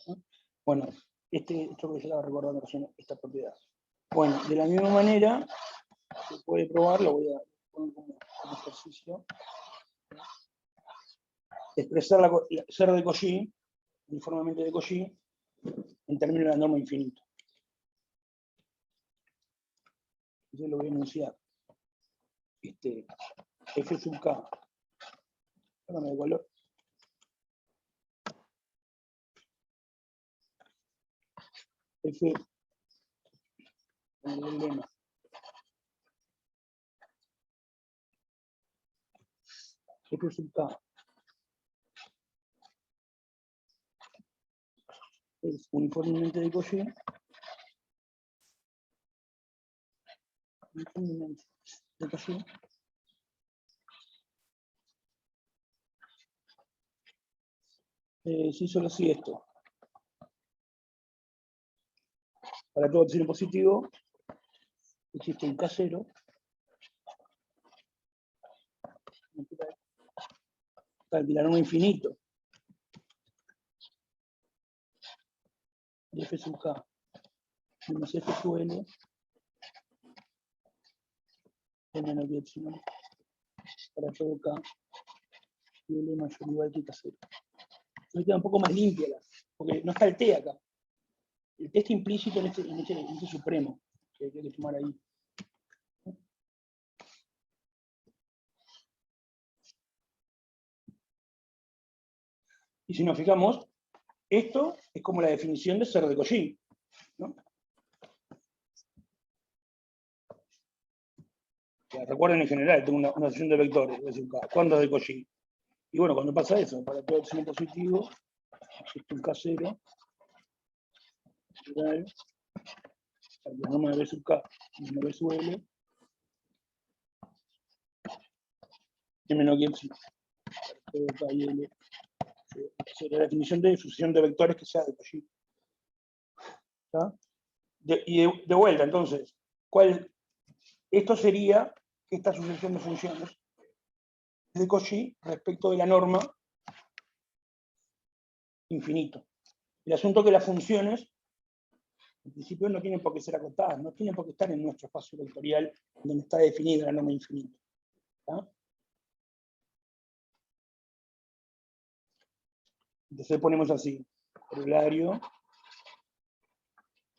¿No? Bueno, esto que ya estaba recordando recién, esta propiedad. Bueno, de la misma manera, se puede probar, lo voy a poner como ejercicio, expresar ser de Cauchy, uniformemente de Cauchy, en términos de la norma infinito. Entonces lo voy a enunciar. F sub k Cámbiame de color. F con el lema. F sub K es uniformemente de Cauchy. Uniformemente de Cauchy. Si solo así esto. Para todo signo positivo existe un K0. Calcular un infinito. De F sub K menos F sub L de menos que epsilon para todo K y L mayor o igual que K0. Me queda un poco más limpia, porque no está el T acá. El T está implícito en este supremo que hay que tomar ahí. Y si nos fijamos, esto es como la definición de ser de Cauchy, ¿no? Recuerden, en general, tengo una sesión de vectores, es decir, ¿cuándo es de Cauchy? Y bueno, cuando pasa eso, para todo el signo positivo, existe un K0 igual al binomio de B sub K menos B sub L y menos que epsilon. Todo K y L sería la definición de sucesión de vectores que sea de Cauchy. De vuelta, entonces, esto sería esta sucesión de funciones de Cauchy respecto de la norma infinito. El asunto es que las funciones, en principio, no tienen por qué ser acotadas, no tienen por qué estar en nuestro espacio vectorial donde está definida la norma infinito. ¿Tá? Entonces ponemos así, corolario,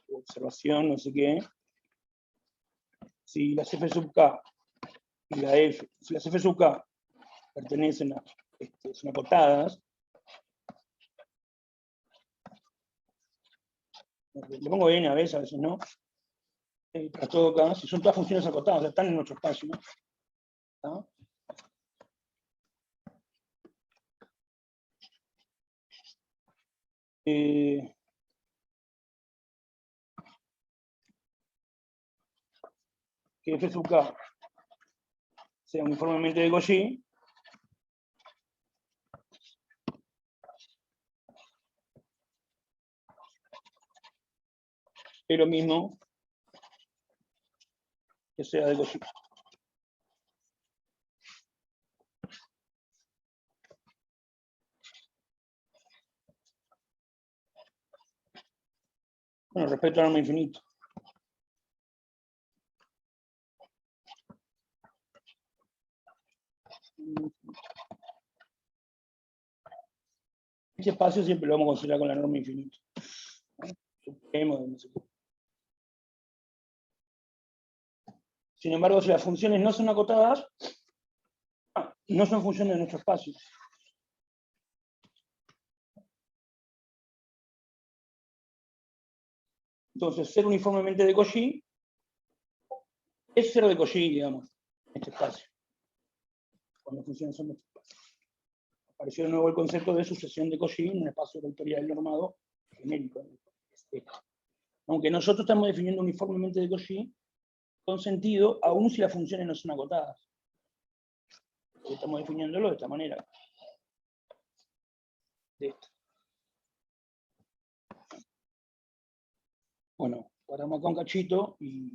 observación, no sé qué. Si las F sub K y la F, si las F sub K pertenecen a, son acotadas, le pongo N a veces no. Para todo K, si son todas funciones acotadas, o sea, están en nuestro espacio, ¿no? ¿Tá? Que F sub K sea uniformemente de Cauchy, es lo mismo que sea de Cauchy. Bueno, respecto a la norma infinito. Este espacio siempre lo vamos a considerar con la norma infinito. No sé qué. Sin embargo, si las funciones no son acotadas, no son funciones de nuestro espacio. Entonces, ser uniformemente de Cauchy es ser de Cauchy, digamos, en este espacio. Cuando las funciones son de este espacio. Apareció de nuevo el concepto de sucesión de Cauchy en un espacio vectorial normado genérico. Aunque nosotros estamos definiendo uniformemente de Cauchy con sentido, aun si las funciones no son acotadas. Estamos definiéndolo de esta manera. De esta. Bueno, paramos acá un cachito y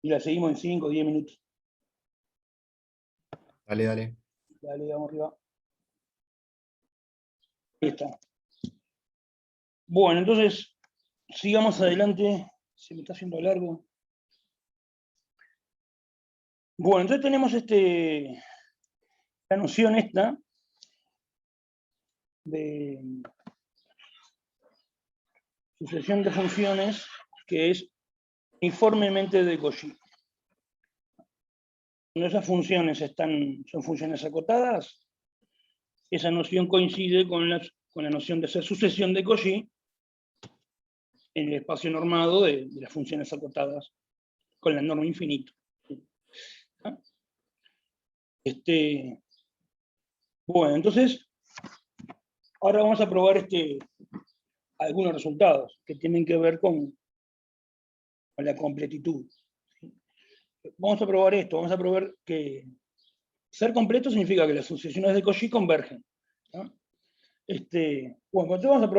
la seguimos en 5 o 10 minutos. Dale, dale. Dale, vamos arriba. Ahí está. Bueno, entonces, sigamos adelante. Se me está haciendo largo. Bueno, entonces tenemos la noción esta de sucesión de funciones que es uniformemente de Cauchy. cuando esas funciones son funciones acotadas, esa noción coincide con la noción de ser sucesión de Cauchy en el espacio normado de las funciones acotadas con la norma infinita. ¿Ah? Bueno, entonces, ahora vamos a probar algunos resultados que tienen que ver con la completitud. Vamos a probar esto, vamos a probar que ser completo significa que las sucesiones de Cauchy convergen. ¿No? Bueno, entonces vamos a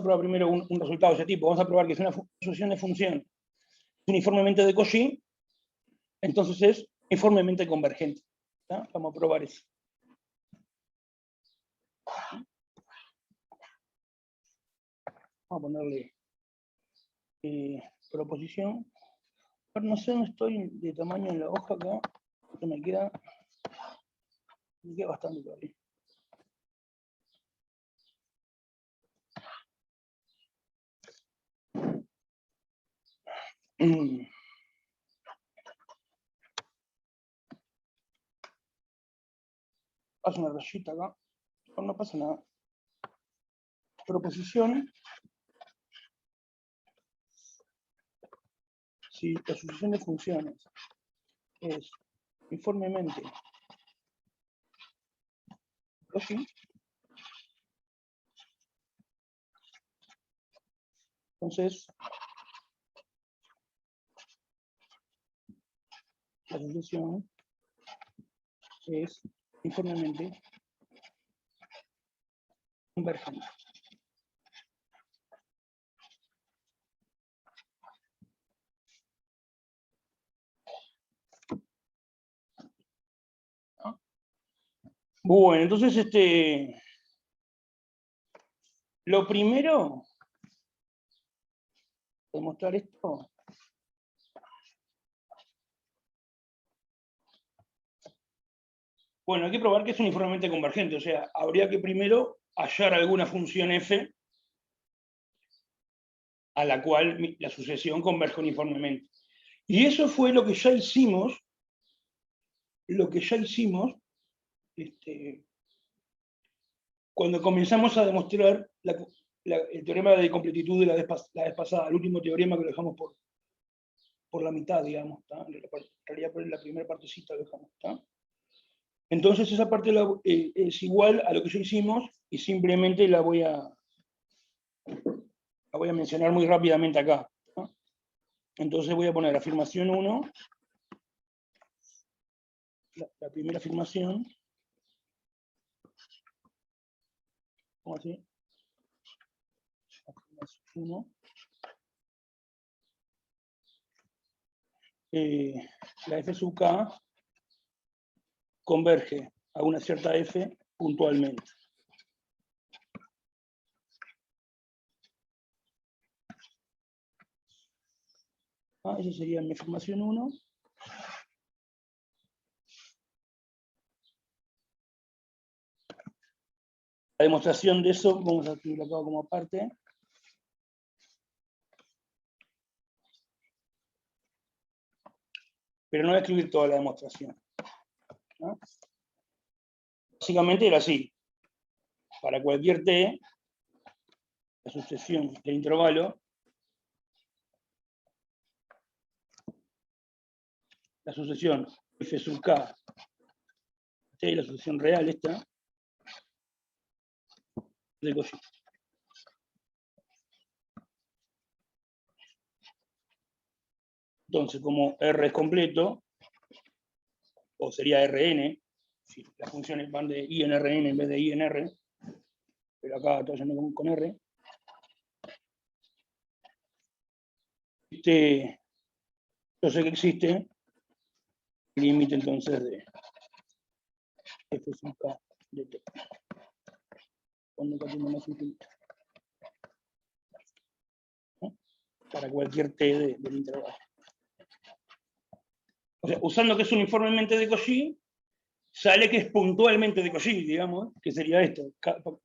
probar primero un resultado de ese tipo. Vamos a probar que si una sucesión de función es uniformemente de Cauchy, entonces es uniformemente convergente. ¿No? Vamos a probar eso. Vamos a ponerle proposición. No sé dónde estoy de tamaño en la hoja acá. Esto me queda bastante todavía. Pasa una rayita acá. No pasa nada. Proposición. Si la sucesión de funciones es uniformemente Cauchy, entonces la sucesión es uniformemente convergente. Bueno, entonces lo primero, demostrar esto, bueno, hay que probar que es uniformemente convergente, o sea, habría que primero hallar alguna función f a la cual la sucesión converge uniformemente. Y eso fue lo que ya hicimos, cuando comenzamos a demostrar el teorema de completitud de la vez pasada, el último teorema que lo dejamos por la mitad, digamos, en realidad por la primera partecita lo dejamos. ¿Tá? Entonces esa parte es igual a lo que ya hicimos y simplemente la voy a mencionar muy rápidamente acá. ¿No? Entonces voy a poner afirmación 1, la primera afirmación, ¿cómo así? Afirmación 1. La f sub k converge a una cierta f puntualmente. Esa sería mi afirmación 1. La demostración de eso, vamos a escribirlo acá como aparte. Pero no voy a escribir toda la demostración. ¿No? Básicamente era así. Para cualquier t, la sucesión del intervalo, la sucesión f sub k, t, la sucesión real esta, de Cauchy. Entonces, como R es completo, o sería Rn, si las funciones van de I en Rn en vez de I en R, pero acá estoy yendo con R, yo sé que existe el límite entonces de f sub k de t. Cuando k tiene más infinito. ¿No? Para cualquier t del intervalo. O sea, usando que es uniformemente de Cauchy, sale que es puntualmente de Cauchy, digamos, que sería esto.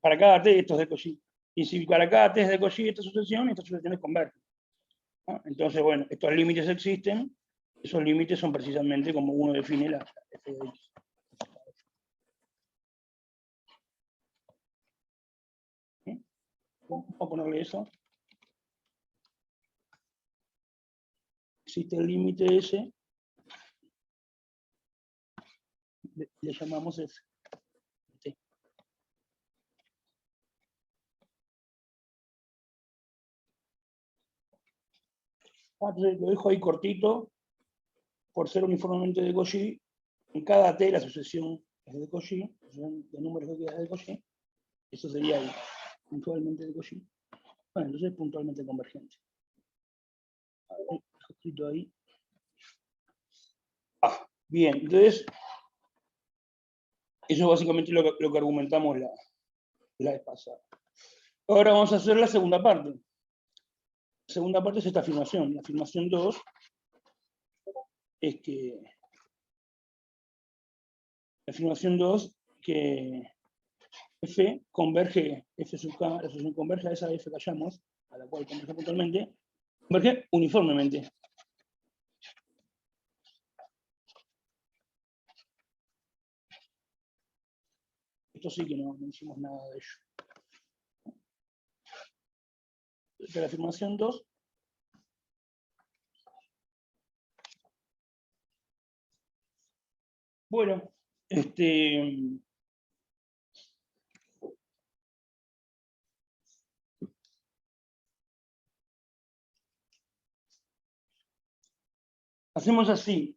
Para cada t esto es de Cauchy. Y si para cada t es de Cauchy estas sucesiones convergen. ¿No? Entonces, bueno, estos límites existen Esos límites son precisamente como uno define la f de x. Vamos a ponerle eso. Existe el límite S, le llamamos F. T. Entonces lo dejo ahí cortito, por ser uniformemente de Cauchy. En cada T la sucesión es de Cauchy, la sucesión de números que queda es de Cauchy. Eso sería ahí, puntualmente de Cauchy. Bueno, entonces puntualmente convergente. Escrito ahí. Bien, entonces, eso es básicamente lo que argumentamos la vez pasada. Ahora vamos a hacer la segunda parte. La segunda parte es esta afirmación. La afirmación 2 es que F converge, F sub K, la solución converge a esa F que hallamos, a la cual converge puntualmente, converge uniformemente. Esto sí que no hicimos nada de ello. Esta es la afirmación 2. Bueno, hacemos así.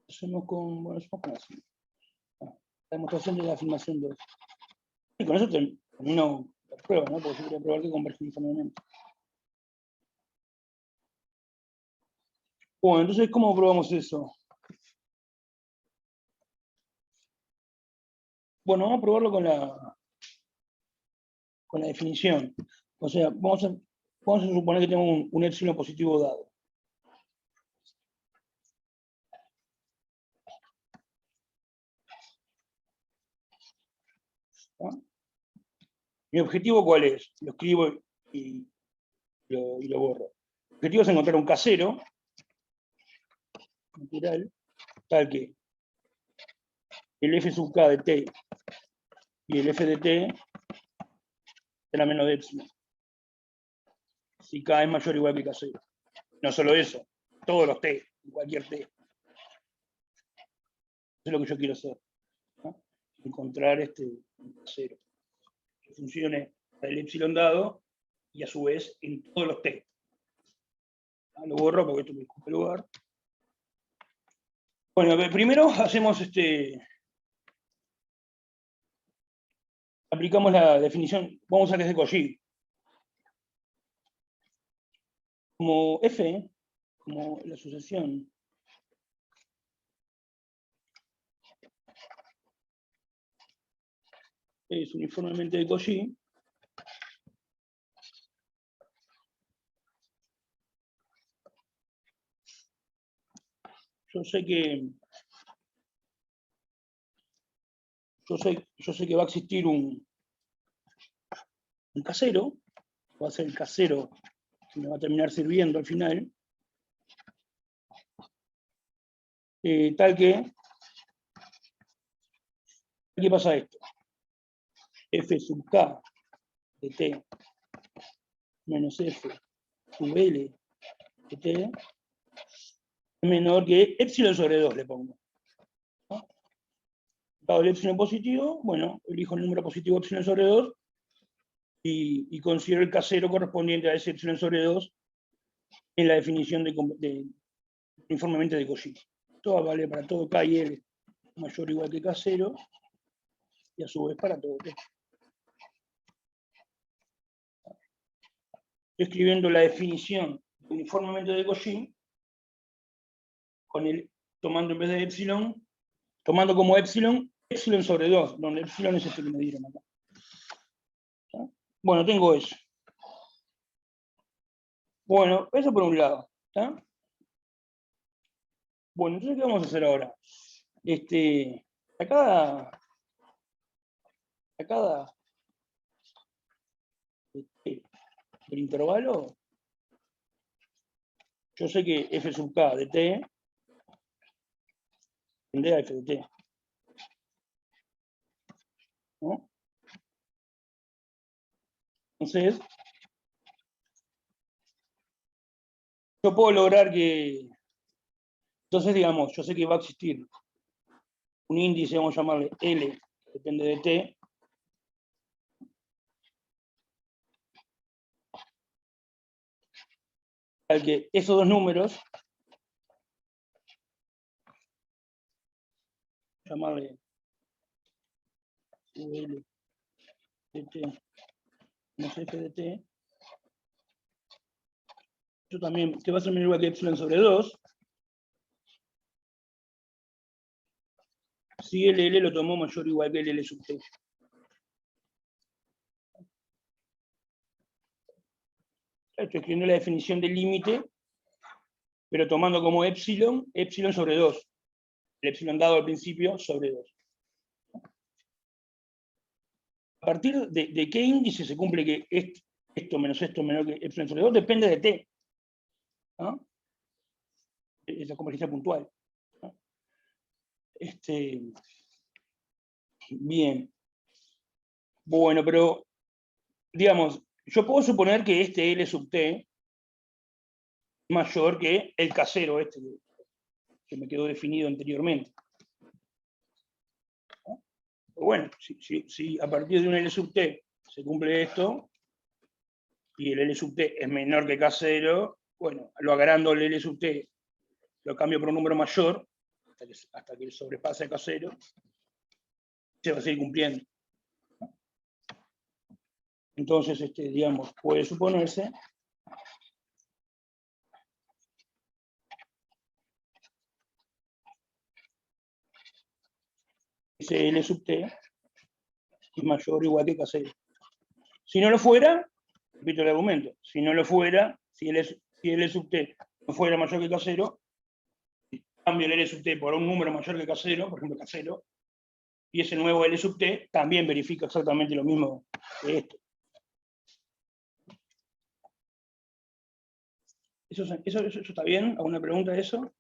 Hacemos con así. La demostración de la afirmación 2. Y con eso termino la prueba, ¿no? Porque yo quería probar que converge uniformemente. Bueno, entonces, ¿cómo probamos eso? Bueno, vamos a probarlo con la definición. O sea, vamos a suponer que tenemos un épsilon positivo dado. ¿No? ¿Mi objetivo cuál es? Lo escribo y lo borro. El objetivo es encontrar un casero natural, tal que el f sub k de t y el f de t será menos de épsilon. Si k es mayor o igual que k0. No solo eso, todos los t, cualquier t. Eso es lo que yo quiero hacer. ¿No? Encontrar un casero que funcione para el épsilon dado y a su vez en todos los t. Lo borro porque esto me ocupa lugar. Bueno, primero hacemos aplicamos la definición, vamos a que es de Cauchy. Como F, como la sucesión es uniformemente de Cauchy, yo sé que va a existir un casero, va a ser el casero que me va a terminar sirviendo al final, tal que, ¿qué pasa esto? F sub k de t menos f sub l de t es menor que épsilon sobre 2 le pongo. ¿No? Dado el épsilon positivo, bueno, elijo el número positivo épsilon sobre 2 y considero el casero correspondiente a ese epsilon sobre 2 en la definición uniformemente de Cauchy. Esto vale para todo K y L mayor o igual que K0 y a su vez para todo T. Estoy escribiendo la definición uniformemente de Cauchy tomando en vez de epsilon, tomando como epsilon sobre 2, donde epsilon es este que me dieron acá. ¿Sí? Bueno, tengo eso. Bueno, eso por un lado. ¿Sí? Bueno, entonces, ¿qué vamos a hacer ahora? Acá a cada del intervalo, yo sé que f sub k de t tiende a f de t. ¿No? Entonces, yo puedo lograr que, entonces digamos, yo sé que va a existir un índice, vamos a llamarle L, que depende de t, al que esos dos números, llamarle UL de t menos f de t, yo también, que va a ser menor o igual que epsilon sobre 2, si LL lo tomó mayor o igual que LL sub t. Estoy escribiendo la definición del límite, pero tomando como epsilon sobre 2. El epsilon dado al principio sobre 2. A partir de qué índice se cumple que esto menor que epsilon sobre 2 depende de t. ¿No? Esa convergencia puntual. ¿No? Bien. Bueno, pero, digamos, yo puedo suponer que este L sub t es mayor que el casero que me quedó definido anteriormente. ¿No? Pero bueno, si a partir de un L sub t se cumple esto, y el L sub t es menor que K0, bueno, lo agrando el L sub t, lo cambio por un número mayor, hasta que sobrepase K0, se va a seguir cumpliendo. Entonces, digamos, puede suponerse que ese L sub t es mayor o igual que K0. Si no lo fuera, repito el argumento, si no lo fuera, si L sub t no fuera mayor que K0, cambio el L sub t por un número mayor que K0, por ejemplo K0, y ese nuevo L sub t también verifica exactamente lo mismo que esto. ¿Eso está bien? ¿Alguna pregunta de eso?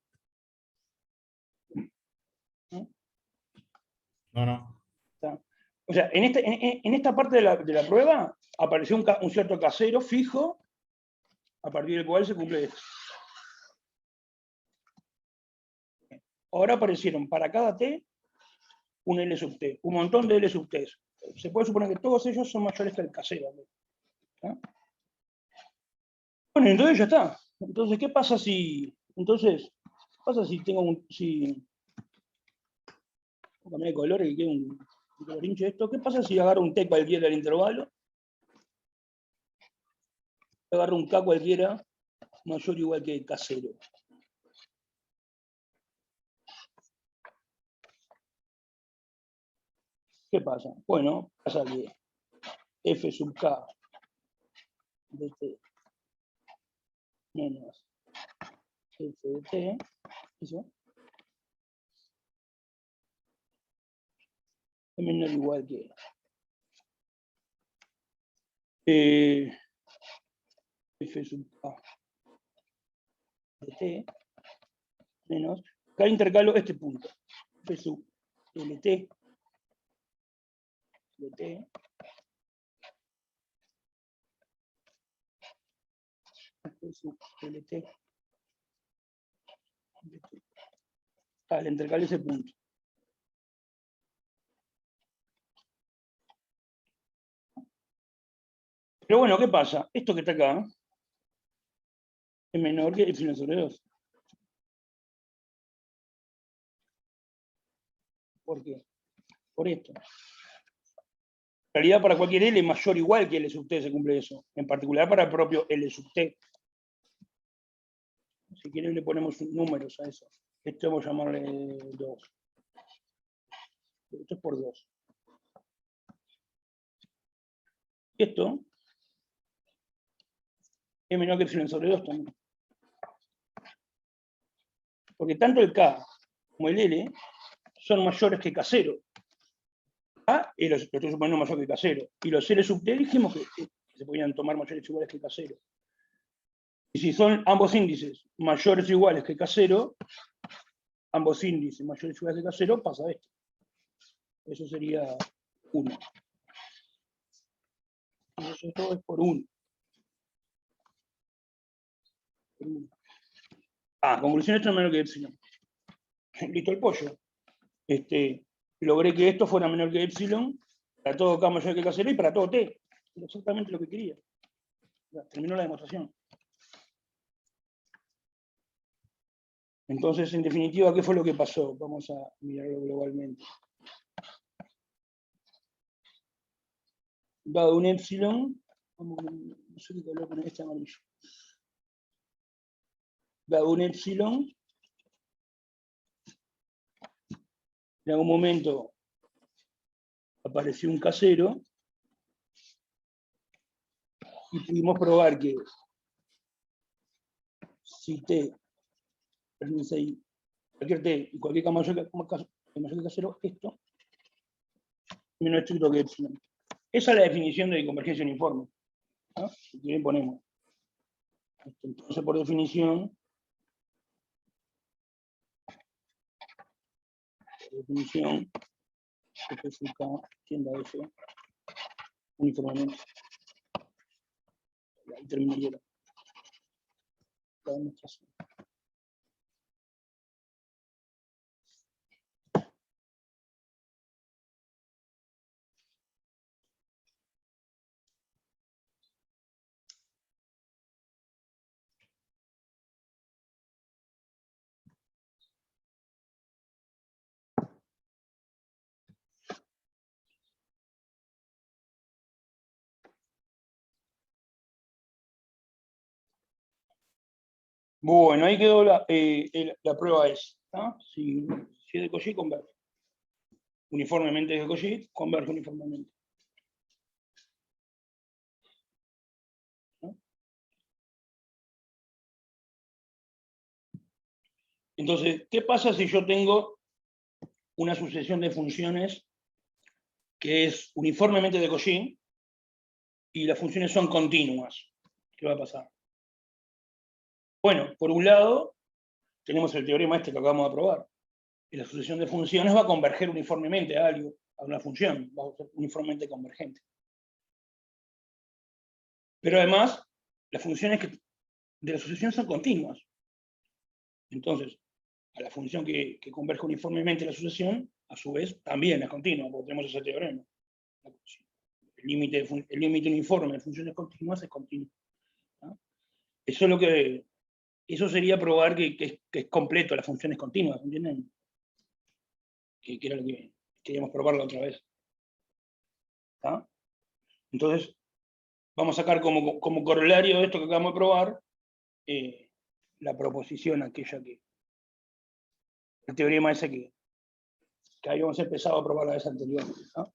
No. O sea, en esta parte de la prueba apareció un cierto casero fijo, a partir del cual se cumple esto. Ahora aparecieron para cada t un L sub t, un montón de L sub t. Se puede suponer que todos ellos son mayores que el casero. ¿No? Bueno, entonces ya está. Entonces, ¿qué pasa si tengo voy a cambiar de color y que quede un colorincho esto? ¿Qué pasa si agarro un t cualquiera del intervalo? Agarro un k cualquiera mayor o igual que K0. ¿Qué pasa? Bueno, pasa que f sub k de t menos f de t, eso, es menor o igual que f sub k de t menos, acá intercalo este punto, f sub lt de t f sub lt de t. Le intercalo ese punto. Pero bueno, ¿qué pasa? Esto que está acá es menor que epsilon sobre 2. ¿Por qué? Por esto. En realidad, para cualquier L mayor o igual que L sub t se cumple eso. En particular para el propio L sub t. Si quieren le ponemos números a eso. Esto vamos a llamarle 2. Esto es por 2. Y esto es menor que epsilon sobre 2 también. Porque tanto el K como el L son mayores que K0. A y lo estoy suponiendo mayor que K0. Y los L sub T dijimos que se podían tomar mayores o iguales que K0. Y si son ambos índices mayores o iguales que K0, ambos índices mayores o iguales que K0, pasa esto. Eso sería 1. Entonces esto es por 1. Conclusión, esto es menor que epsilon. Listo el pollo. Logré que esto fuera menor que epsilon para todo K mayor que K0 y para todo T. Era exactamente lo que quería. Ya, terminó la demostración. Entonces, en definitiva, ¿qué fue lo que pasó? Vamos a mirarlo globalmente. Dado un epsilon, no sé qué color poner este amarillo. Dado un epsilon, en algún momento apareció un K0 y pudimos probar que si T pertenece ahí, cualquier T y cualquier K mayor que K0, esto es menos estricto que epsilon. Esa es la definición de convergencia uniforme, ¿no? Si bien ponemos. Entonces, por definición, F sub K tiende a F uniformemente. Ahí terminaría la demostración. Bueno, ahí quedó la prueba esa. ¿No? Si es de Cauchy, converge. Uniformemente es de Cauchy, converge uniformemente. ¿No? Entonces, ¿qué pasa si yo tengo una sucesión de funciones que es uniformemente de Cauchy y las funciones son continuas? ¿Qué va a pasar? Bueno, por un lado, tenemos el teorema este que acabamos de probar. Y la sucesión de funciones va a converger uniformemente a algo, a una función, va a ser uniformemente convergente. Pero además, las funciones de la sucesión son continuas. Entonces, a la función que converge uniformemente la sucesión, a su vez, también es continua, porque tenemos ese teorema. El límite uniforme de funciones continuas es continuo. ¿No? Eso sería probar que es completo las funciones continuas, ¿entienden? Que era lo que queríamos probar la otra vez. ¿Ah? Entonces, vamos a sacar como corolario de esto que acabamos de probar, la proposición aquella el teorema ese que habíamos empezado a probar la vez anterior. ¿No?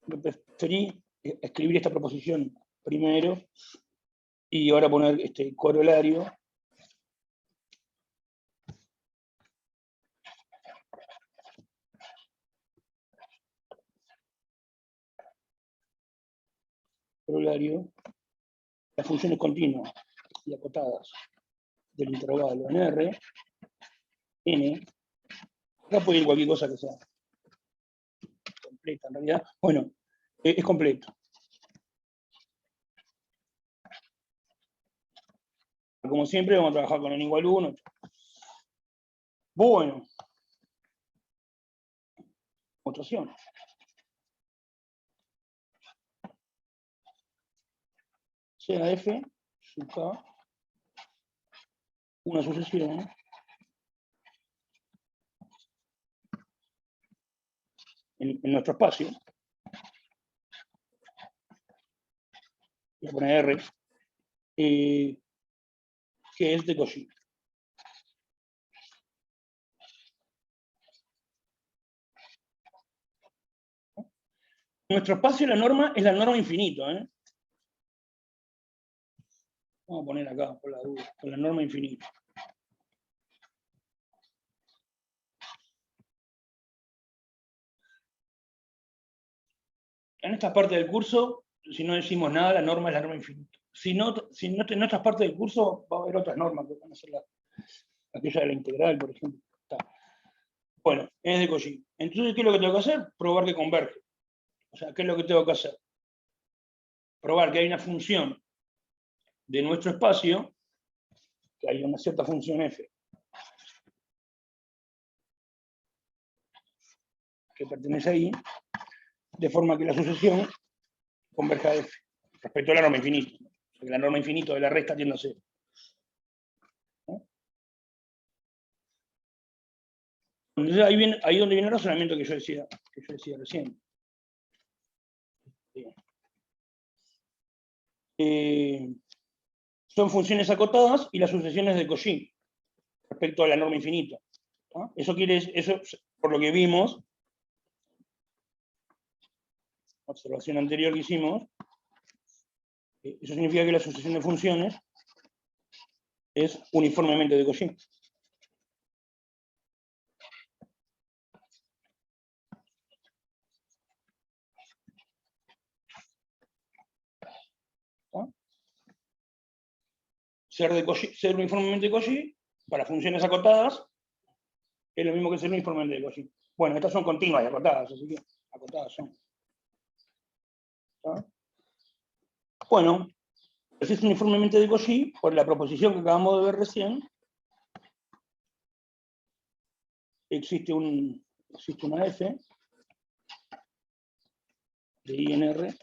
Yo preferí escribir esta proposición primero y ahora poner este corolario. Las funciones continuas y acotadas del intervalo en R, N, acá puede ir cualquier cosa que sea completa en realidad. Bueno, es completo. Como siempre, vamos a trabajar con n igual 1. Bueno. Demostración. Sea F sub K una sucesión en nuestro espacio. Voy a poner R, que es de Cauchy. Nuestro espacio, la norma, es la norma infinito. Vamos a poner acá, por la duda, con la norma infinito. en esta parte del curso, si no decimos nada, la norma es la norma infinita. Si no en otras partes del curso va a haber otras normas, que van a ser aquella de la integral, por ejemplo. Está. Bueno, es de Cauchy. Entonces, ¿qué es lo que tengo que hacer? Probar que converge. O sea, ¿qué es lo que tengo que hacer? Probar que hay una función de nuestro espacio, que hay una cierta función f, que pertenece ahí, de forma que la sucesión converja a f, respecto a la norma infinita. Porque la norma infinita de la resta tiende a cero. Entonces ahí donde viene el razonamiento que yo decía recién. Son funciones acotadas y las sucesiones de Cauchy respecto a la norma infinita. ¿No? Eso por lo que vimos, la observación anterior que hicimos, eso significa que la sucesión de funciones es uniformemente de Cauchy. ¿No? Ser uniformemente de Cauchy para funciones acotadas es lo mismo que ser uniformemente de Cauchy. Bueno, estas son continuas y acotadas, así que acotadas son. ¿No? Bueno, es uniformemente de Cauchy por la proposición que acabamos de ver recién. Existe una f de INR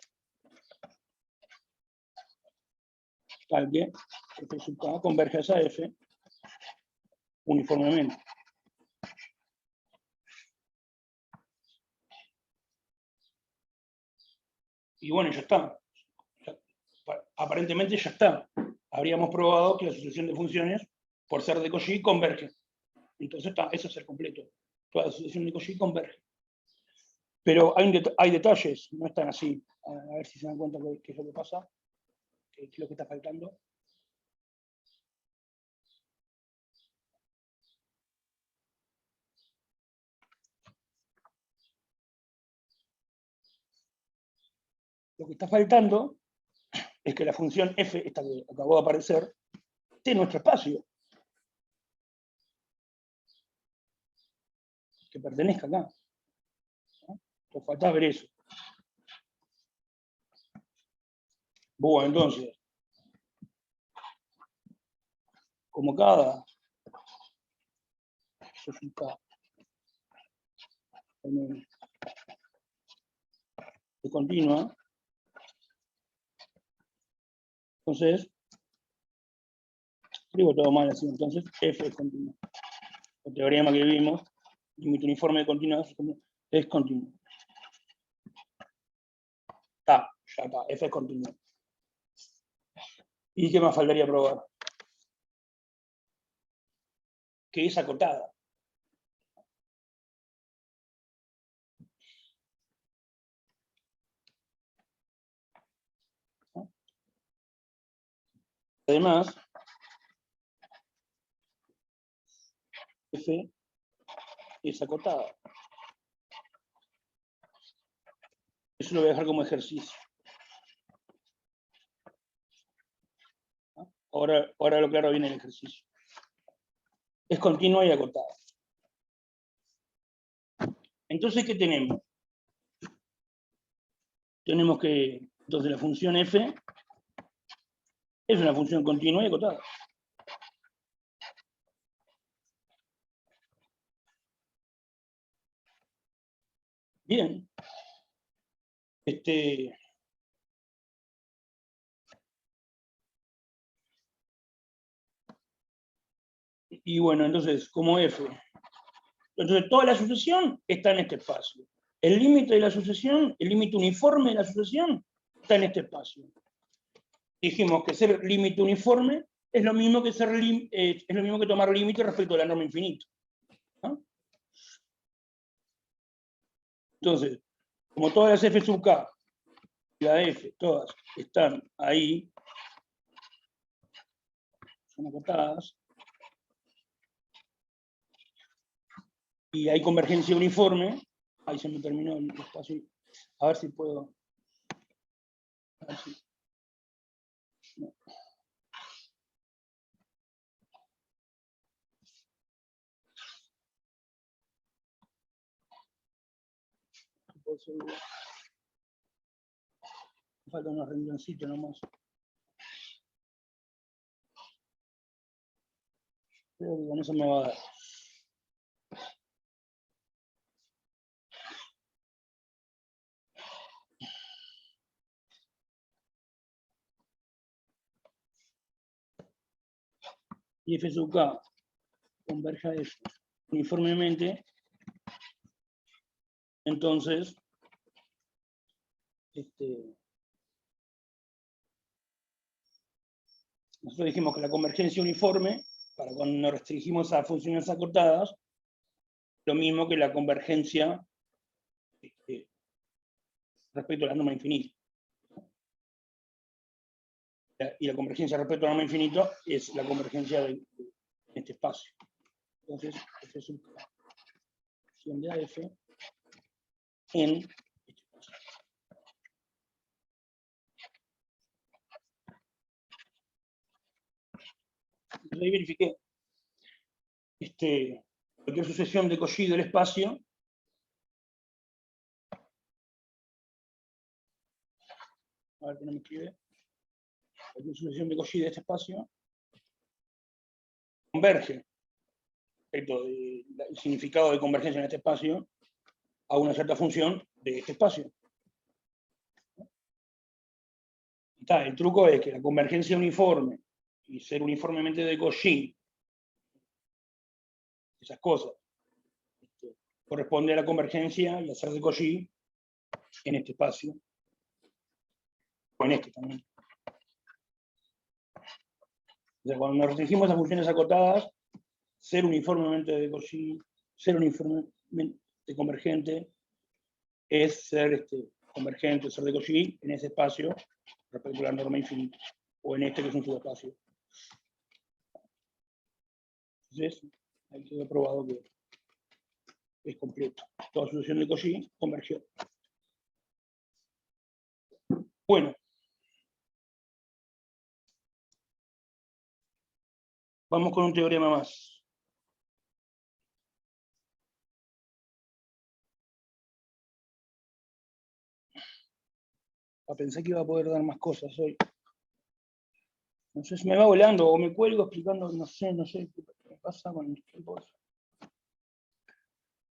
tal que f sub k converge a esa f uniformemente. Y bueno, ya está. Aparentemente ya está. Habríamos probado que la sucesión de funciones, por ser de Cauchy, converge. Entonces está, eso es el completo. Toda la sucesión de Cauchy converge. Pero hay detalles, no están así. A ver si se dan cuenta qué es lo que pasa, qué es lo que está faltando. Lo que está faltando es que la función f, esta que acabó de aparecer, esté en nuestro espacio. Que pertenezca acá. ¿No? Nos falta ver eso. Bueno, entonces, como cada de continua, entonces, escribo todo mal así, entonces f es continua. El teorema que vimos, límite uniforme de continuidad es continuo. Ya está, f es continuo. ¿Y qué más faltaría probar? Que es acotada. ¿No? Además, f es acotada. Eso lo voy a dejar como ejercicio. ¿No? Ahora lo claro viene el ejercicio. Es continua y acotada. Entonces, ¿qué tenemos? Tenemos que, entonces la función f es una función continua y acotada. Bien. Y bueno, entonces, como f. Entonces, toda la sucesión está en este espacio. El límite de la sucesión, el límite uniforme de la sucesión, está en este espacio. Dijimos que ser límite uniforme es lo mismo que tomar límite respecto a la norma infinita. ¿No? Entonces, como todas las f sub k, la f, todas están ahí, son acotadas, y hay convergencia uniforme, ahí se me terminó el espacio, a ver si puedo Así. No. Falta unos rengloncitos nomás. Creo que con eso me va a dar. Y F sub K converge a F uniformemente, entonces nosotros dijimos que la convergencia uniforme, para cuando nos restringimos a funciones acotadas, lo mismo que la convergencia respecto a la norma infinita. Y la convergencia respecto a la norma infinita es la convergencia de este espacio. Entonces, F sub K, función de AF en este espacio. Entonces ahí verifiqué cualquier sucesión de Cauchy del espacio a ver que no me escribe, cualquier sucesión de Cauchy de este espacio converge respecto del significado de convergencia en este espacio a una cierta función de este espacio. El truco es que la convergencia uniforme y ser uniformemente de Cauchy, esas cosas, corresponde a la convergencia y a ser de Cauchy en este espacio, o en este también. O sea, cuando nos restringimos a funciones acotadas, ser uniformemente de Cauchy, ser uniformemente convergente, es ser convergente, ser de Cauchy en ese espacio respecto a la norma infinita, o en este que es un subespacio. Entonces, ahí quedó probado que es completo. Toda sucesión de Cauchy convergió. Bueno. Vamos con un teorema más. Pensé que iba a poder dar más cosas hoy. No sé si me va volando o me cuelgo explicando, no sé qué pasa con el tiempo.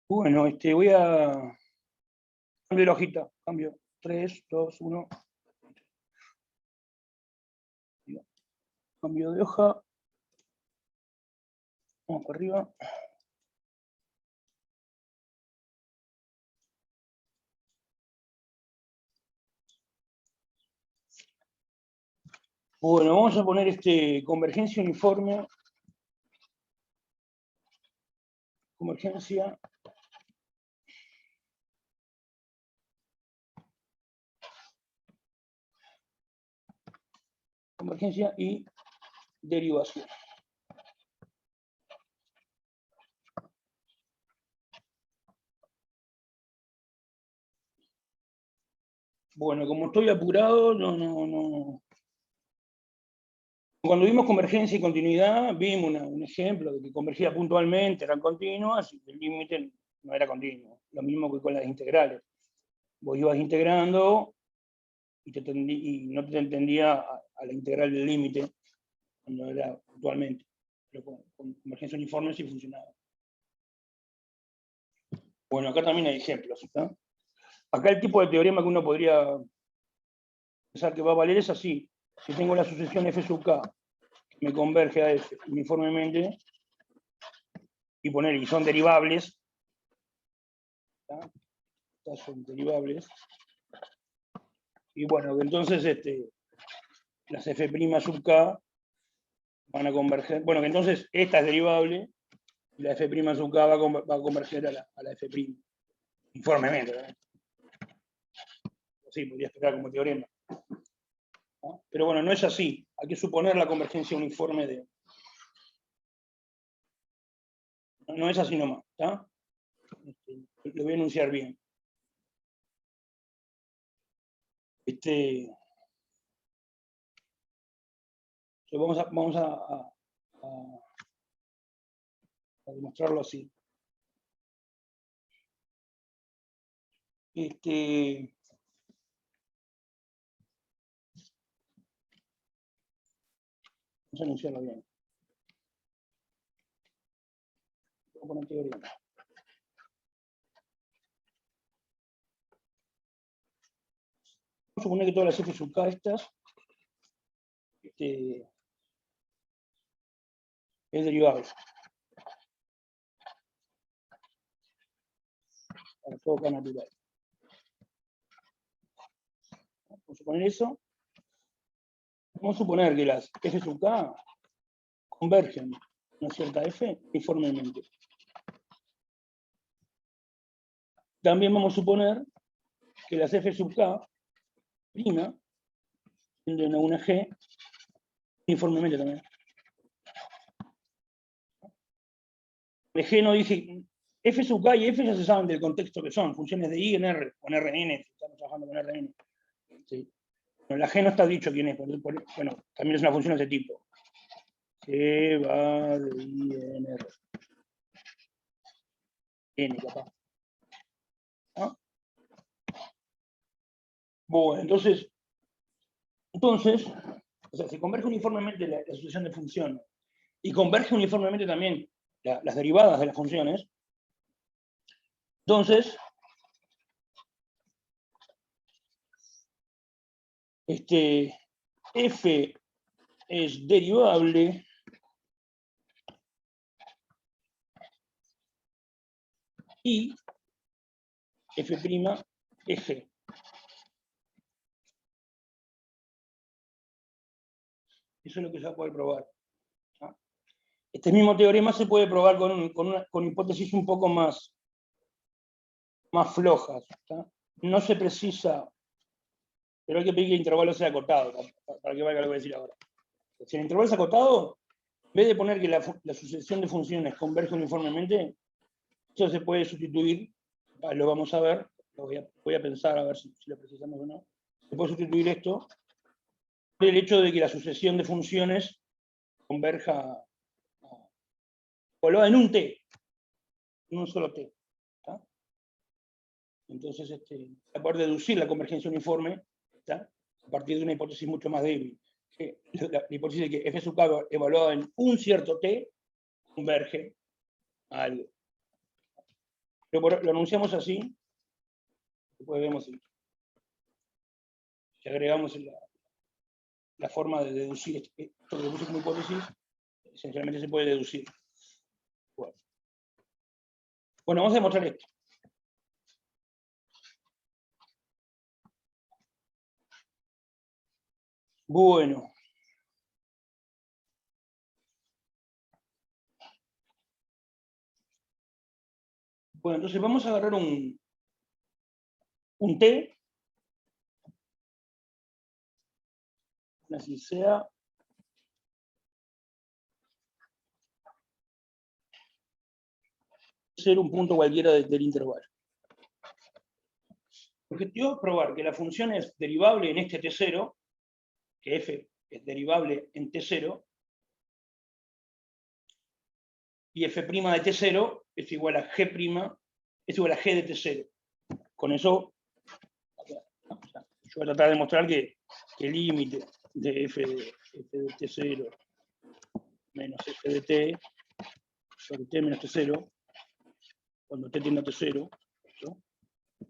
Bueno, voy a... Cambio la hojita, cambio. 3, 2, 1. Cambio de hoja. Vamos para arriba. Bueno, vamos a poner convergencia uniforme. Convergencia. Convergencia y derivación. Bueno, como estoy apurado, no. Cuando vimos convergencia y continuidad, vimos un ejemplo de que convergía puntualmente, eran continuas, y el límite no era continuo. Lo mismo que con las integrales. Vos ibas integrando y no te entendía a la integral del límite cuando era puntualmente. Pero con convergencia uniforme sí funcionaba. Bueno, acá también hay ejemplos. ¿No? Acá el tipo de teorema que uno podría pensar que va a valer es así. Si tengo la sucesión f sub k que me converge a f uniformemente, y son derivables, estas son derivables, y bueno, entonces las f' sub k van a converger, bueno, que entonces esta es derivable, y la f' sub k va a converger a la f', uniformemente, ¿verdad? Sí, podría esperar como teorema. ¿No? Pero bueno, no es así, hay que suponer la convergencia uniforme de... No es así nomás, ¿está? Lo voy a enunciar bien. Vamos a demostrarlo así. Vamos a anunciarlo bien. Voy a poner teoría. Vamos a suponer que todas las F sub K estas es derivable. Para todo K natural. Vamos a suponer eso. Vamos a suponer que las F sub K convergen una cierta F uniformemente. También vamos a suponer que las F sub K prima tienden a una G uniformemente también. El G no dice, F sub K y F ya se saben del contexto que son, funciones de I en R, o en Rn, estamos trabajando con Rn. ¿Sí? Bueno, la G no está dicho quién es, bueno, también es una función de ese tipo. G va de I en R. N, capaz. ¿No? Bueno, entonces, o sea, si converge uniformemente la sucesión de funciones y converge uniformemente también las derivadas de las funciones, entonces, F es derivable y F' es G. Eso es lo que se va a poder probar. ¿No? Este mismo teorema se puede probar con hipótesis un poco más flojas. ¿Tá? No se precisa, pero hay que pedir que el intervalo sea acotado, para que valga lo que voy a decir ahora. Si el intervalo es acotado, en vez de poner que la sucesión de funciones converge uniformemente, eso se puede sustituir, lo vamos a ver, voy a pensar a ver si lo precisamos o no. Se puede sustituir esto por el hecho de que la sucesión de funciones converja en un T, en un solo T. ¿Tá? Entonces, a poder deducir la convergencia uniforme, ¿tá? A partir de una hipótesis mucho más débil. La hipótesis de que F sub K evaluado en un cierto T converge a algo. Lo anunciamos así, después vemos si agregamos la forma de deducir esto que puse como hipótesis, esencialmente se puede deducir. Bueno, vamos a demostrar esto. Bueno. Bueno, entonces vamos a agarrar un T, así sea, ser un punto cualquiera del intervalo. El objetivo es probar que la función es derivable en este T0, que F es derivable en T0, y F' de T0 es igual a G', es igual a G de T0. Con eso, yo voy a tratar de demostrar que el límite de F de T0 menos F de T sobre T menos T0, cuando T tiende a T0, ¿no? Voy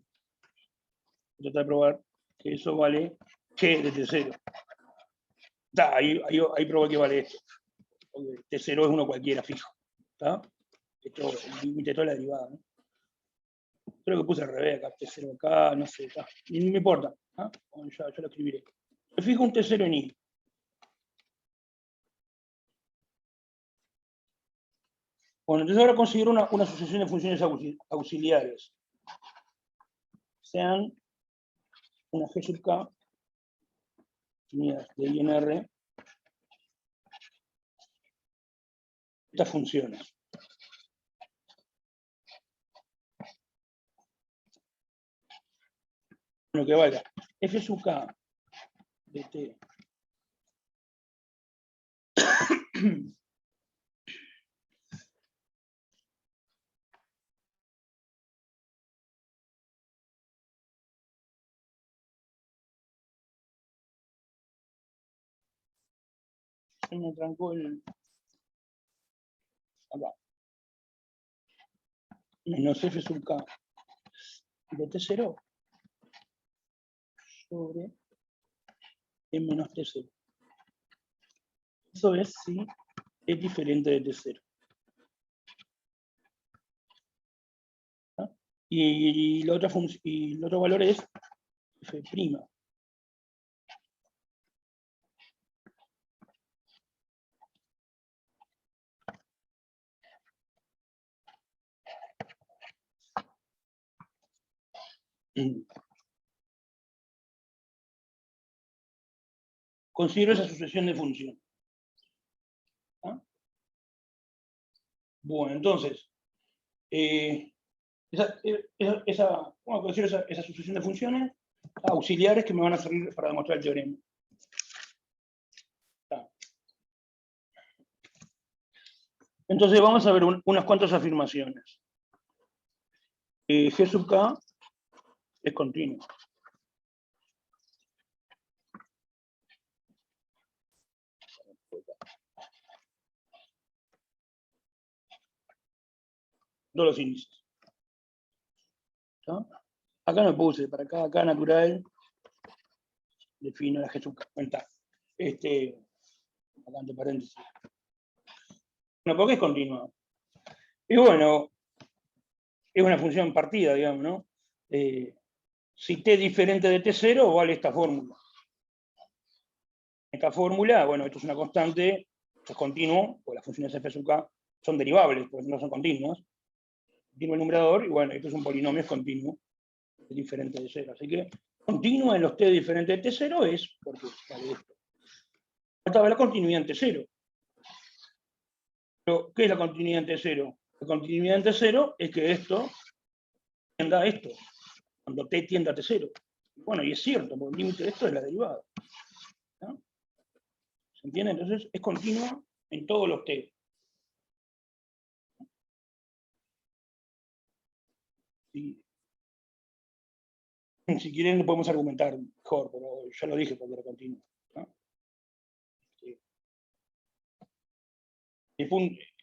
a tratar de probar que eso vale G de T0. Ahí probé que vale esto. Porque T0 es uno cualquiera, fijo. ¿Está? Esto es el límite de toda la derivada, ¿no? Creo que puse al revés acá, T0 acá, no sé, ni me importa. ¿Ah? Bueno, ya lo escribiré. Me fijo un T0 en I. Bueno, entonces ahora considero una sucesión de funciones auxiliares. Sean una G sub K, unidas de I en R, estas funciones. Bueno, que valga F sub K de T Se me trancó el... Acá. Menos f sub k de t0 sobre e menos t0. Eso es si es diferente de t0. ¿Ah? Y el otro valor es f'. Considero esa sucesión de funciones. ¿Ah? Bueno, entonces, considero esa sucesión de funciones auxiliares que me van a servir para demostrar el teorema. ¿Ah? Entonces vamos a ver unas cuantas afirmaciones. G sub k es continuo. Todos los índices. ¿No? Acá no puse, para acá natural, defino la G sub k. Acá entre paréntesis. Bueno, porque es continua. Y bueno, es una función partida, digamos, ¿no? Si t es diferente de t0, vale esta fórmula. Esta fórmula, bueno, esto es una constante, esto es continuo, pues las funciones f sub k son derivables, pues no son continuas. Continuo el numerador, y bueno, esto es un polinomio, es continuo, es diferente de 0. Así que continuo en los t diferentes de t0 es porque vale esto. Faltaba la continuidad en t0. Pero, ¿qué es la continuidad en t0? La continuidad en t0 es que esto tienda a esto, cuando t tiende a t0. Bueno, y es cierto, porque el límite de esto es la derivada. ¿No? ¿Se entiende? Entonces es continua en todos los t. Si quieren lo podemos argumentar mejor, pero ya lo dije porque era continua. ¿No?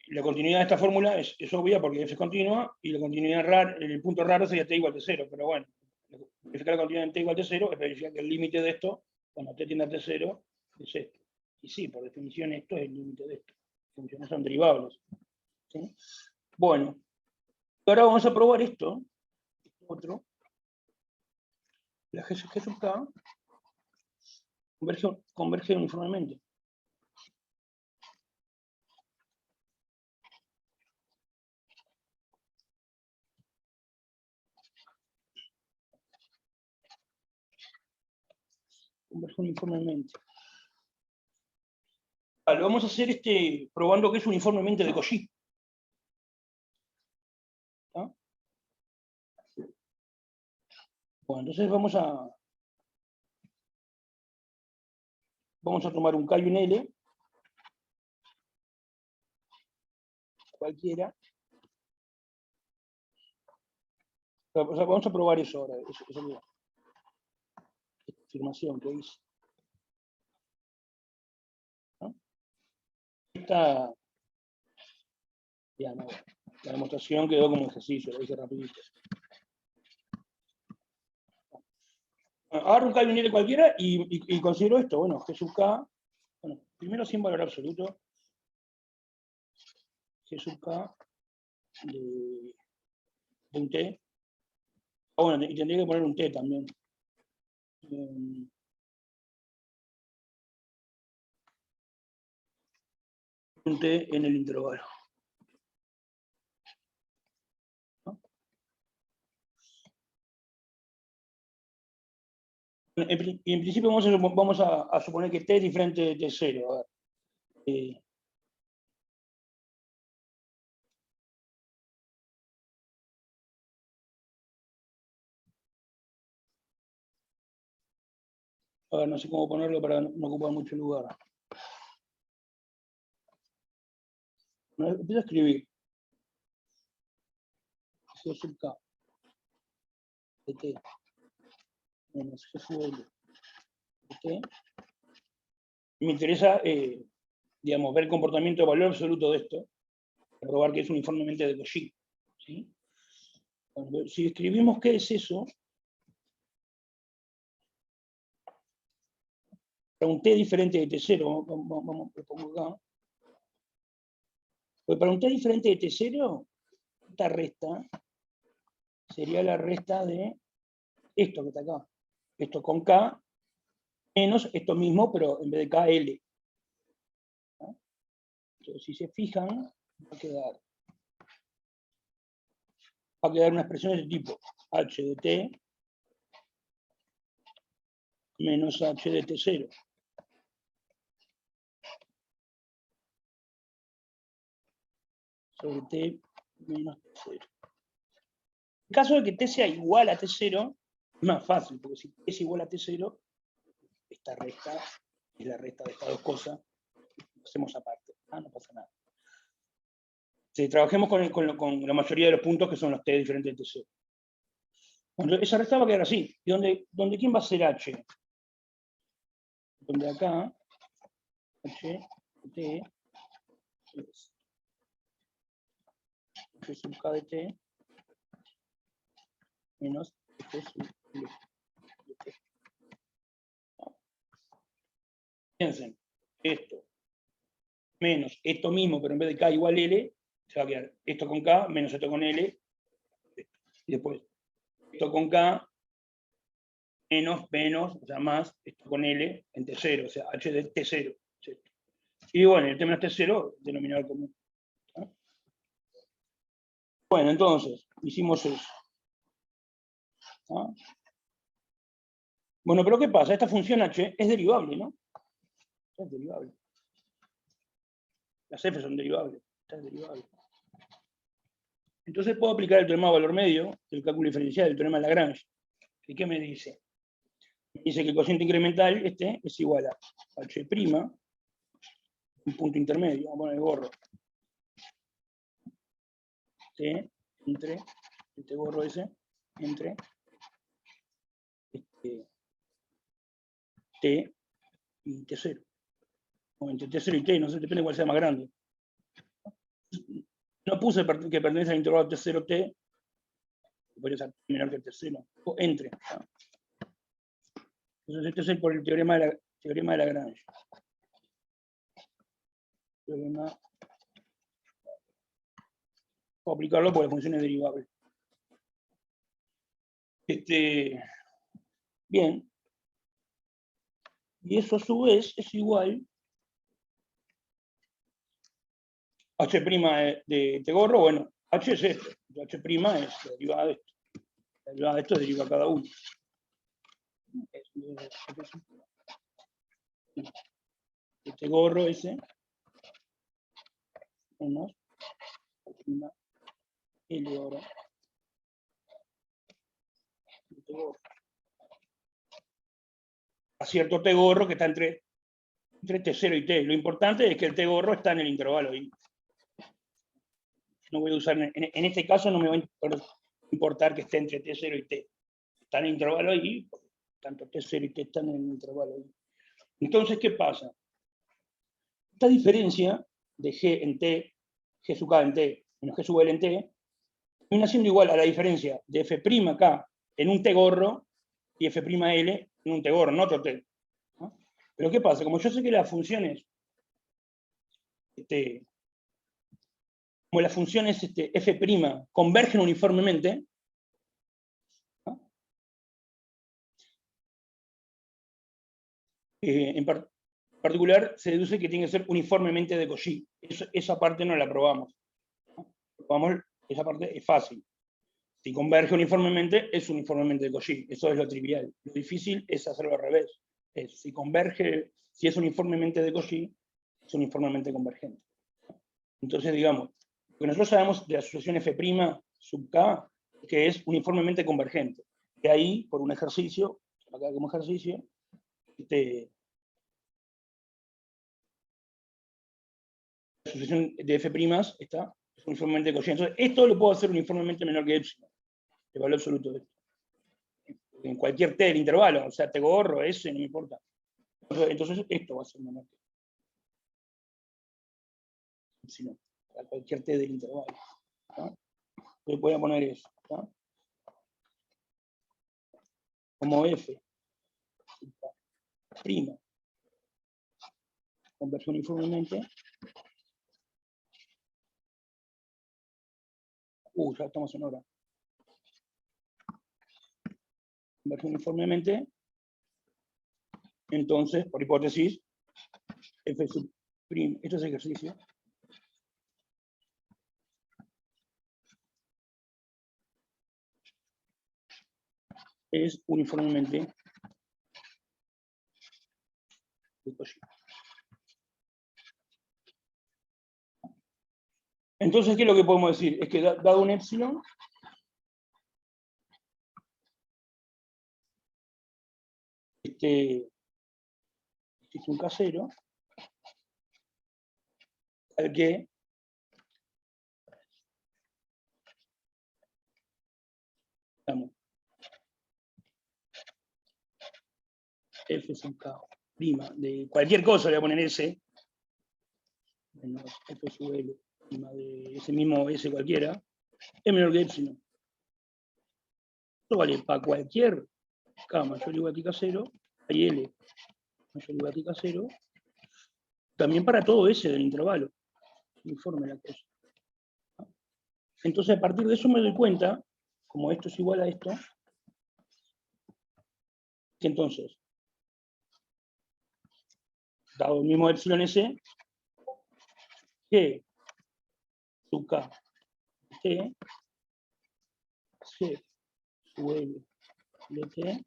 La continuidad de esta fórmula es obvia porque f es continua, y la continuidad rara, el punto raro sería t igual a t0, pero bueno, verificar la continuidad en t igual a t0 es verificar que el límite de esto, cuando t tiende a t0, es esto. Y sí, por definición esto es el límite de esto. Las funciones son derivables. ¿Sí? Bueno, ahora vamos a probar esto, otro. La G sub k converge uniformemente. Converge uniformemente. Lo vamos a hacer probando que es uniformemente de Cauchy. ¿Ah? Bueno, entonces vamos a tomar un K y un L, cualquiera. O sea, vamos a probar eso ahora, esa afirmación que hice. ¿No? Esta, digamos, la demostración quedó como ejercicio, lo hice rapidito. Agarro un K y un L cualquiera y considero esto. Bueno, G sub K, bueno, primero sin valor absoluto, G sub K de un T. Bueno, y tendría que poner un T también. Un T en el intervalo. ¿No? En principio vamos a suponer que T es diferente de T0. A ver. A ver, no sé cómo ponerlo para no ocupar mucho lugar. Empiezo a escribir. G sub K de T menos G sub L de T. Me interesa, digamos, ver el comportamiento de valor absoluto de esto, para probar que es uniformemente de Cauchy, ¿sí? Bueno, si escribimos qué es eso, para un T diferente de T0, lo pongo acá. Pues para un T diferente de T0, esta resta sería la resta de esto que está acá. Esto con K, menos esto mismo, pero en vez de K, L. ¿No? Entonces, si se fijan, va a quedar una expresión de este tipo. H de T menos H de T0. Sobre T menos T0. En caso de que T sea igual a T0, es más fácil, porque si T es igual a T0, esta resta es la resta de estas dos cosas, lo hacemos aparte, no pasa nada. Si trabajemos con la mayoría de los puntos que son los T diferentes de T0. Bueno, esa resta va a quedar así. ¿Y dónde quién va a ser H? Donde acá, H, T, es H sub K de T, menos H sub L de T. Piensen, esto, menos esto mismo, pero en vez de K igual L, se va a quedar esto con K, menos esto con L, y después esto con K, menos, o sea, más, esto con L en T0, o sea, H de T0. Y bueno, el T menos T0, denominador común. ¿No? Bueno, entonces, hicimos eso. ¿No? Bueno, pero ¿qué pasa? Esta función H es derivable, ¿no? Es derivable. Las F son derivables. Esta es derivable. Entonces puedo aplicar el teorema de valor medio del cálculo diferencial, el teorema de Lagrange. ¿Y qué me dice? Me dice que el cociente incremental es igual a H', un punto intermedio, vamos a poner el gorro. T entre, este gorro ese, entre T y T0. O entre T0 y T, no sé, depende de cuál sea más grande. No puse que pertenece al intervalo T0T, podría ser menor que el T0, o entre. ¿No? Entonces este es por el teorema de Lagrange. Teorema. Puedo aplicarlo porque la función es derivable. Bien. Y eso a su vez es igual H' de este gorro, bueno, H es esto, H' es la derivada de esto. La derivada de esto deriva cada uno. Este gorro ese, menos L ahora. Este gorro. A cierto T gorro que está entre T0 y T. Lo importante es que el T gorro está en el intervalo I. No voy a usar, en este caso no me va a importar que esté entre T0 y T. Está en el intervalo I, tanto T0 y T están en el intervalo I. Entonces, ¿qué pasa? Esta diferencia de G en T, G sub K en T, menos G sub L en T, termina siendo igual a la diferencia de F'K en un T gorro y F'L en un T gorro, en otro T. ¿No? Pero ¿qué pasa? Como yo sé que las funciones como las funciones F' convergen uniformemente, ¿no? En particular se deduce que tiene que ser uniformemente de Cauchy. Esa parte no la probamos. ¿No? Esa parte es fácil. Si converge uniformemente, es uniformemente de Cauchy. Eso es lo trivial. Lo difícil es hacerlo al revés. Si converge, si es uniformemente de Cauchy, es uniformemente convergente. Entonces, digamos, lo que nosotros sabemos de la asociación F' sub K, que es uniformemente convergente. De ahí, por un ejercicio, acá como ejercicio, la La sucesión de f' está uniformemente cociente. Entonces, esto lo puedo hacer uniformemente menor que epsilon, el valor absoluto de esto. En cualquier t del intervalo, o sea, te gorro, S, no me importa. Entonces, esto va a ser menor que epsilon, a cualquier t del intervalo. ¿No? Le voy a poner eso. ¿No? Como f, prima, converge uniformemente. Ya estamos en hora. Converge uniformemente. Entonces, por hipótesis, f sub prima, esto es ejercicio. Es uniformemente de Cauchy. Entonces, ¿qué es lo que podemos decir? Es que dado un epsilon, este es un casero al que digamos, f es un k prima de cualquier cosa, le voy a poner S, menos f sub L, prima de ese mismo S cualquiera, es menor que epsilon. Esto vale para cualquier k mayor o igual que k0, hay L mayor o igual que k0, también para todo S del intervalo. Uniforme la cosa. Entonces, a partir de eso me doy cuenta, como esto es igual a esto, que entonces, dado el mismo epsilon S, G sub K T, C sub L de T,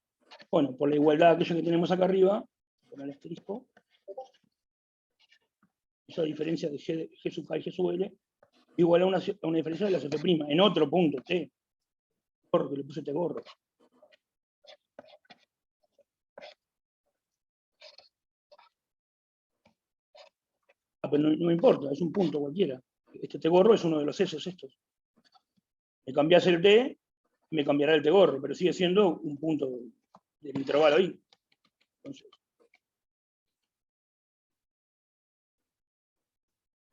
bueno, por la igualdad de aquello que tenemos acá arriba, con el asterisco, esa diferencia de G sub K y G sub L, igual a una diferencia de las F', en otro punto, T. Porque le puse este gorro. Pero no me importa, es un punto cualquiera. Este gorro es uno de los S estos. Me cambias el T, me cambiará el T gorro, pero sigue siendo un punto del intervalo ahí. Entonces,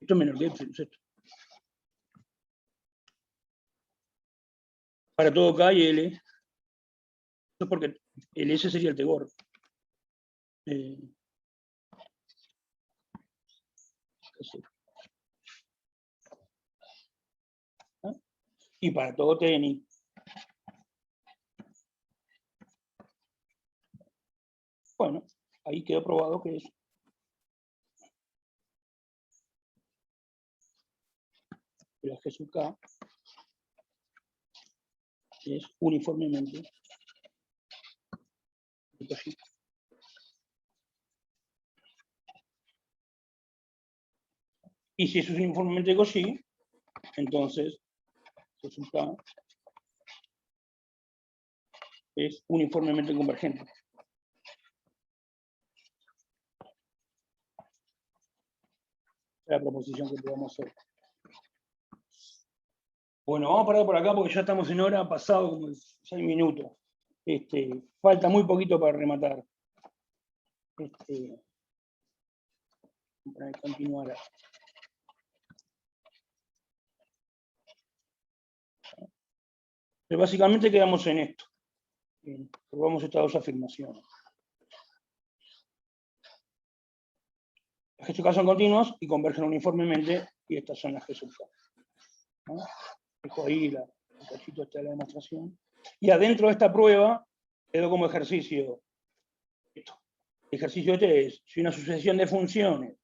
esto es menor que epsilon, esto. Para todo K y L. Esto es porque el S sería el T gorro. Y para todo TN. Bueno, ahí quedó probado que es la G sub K es uniformemente de Cauchy. Y si eso es uniformemente de Cauchy, entonces G sub K es uniformemente convergente. La proposición que podemos hacer. Bueno, vamos a parar por acá porque ya estamos en hora, pasado como 6 minutos. Falta muy poquito para rematar. Para continuar. Pero básicamente quedamos en esto. Probamos estas dos afirmaciones. Las G sub K son continuos y convergen uniformemente, y estas son las G sub K. ¿No? Dejo ahí el cachito de la demostración. Y adentro de esta prueba quedó como ejercicio esto. El ejercicio este es, si una sucesión de funciones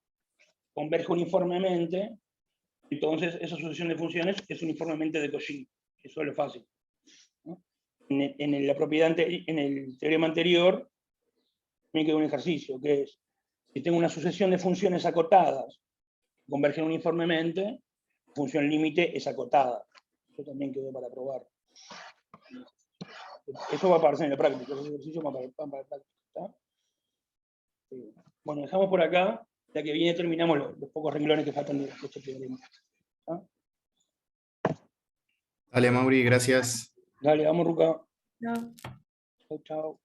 converge uniformemente, entonces esa sucesión de funciones es uniformemente de Cauchy. Eso es lo fácil. ¿No? En la propiedad en el teorema anterior me quedó un ejercicio, que es, si tengo una sucesión de funciones acotadas que convergen uniformemente, la función límite es acotada. Eso también quedó para probar. Eso va a aparecer en la práctica, ese ejercicio va para la práctica. ¿Está? Bueno, dejamos por acá. La que viene terminamos los pocos renglones que faltan de este teorema. ¿Ah? Dale, Mauri, gracias. Dale, vamos, Ruca. No. Chau, chau.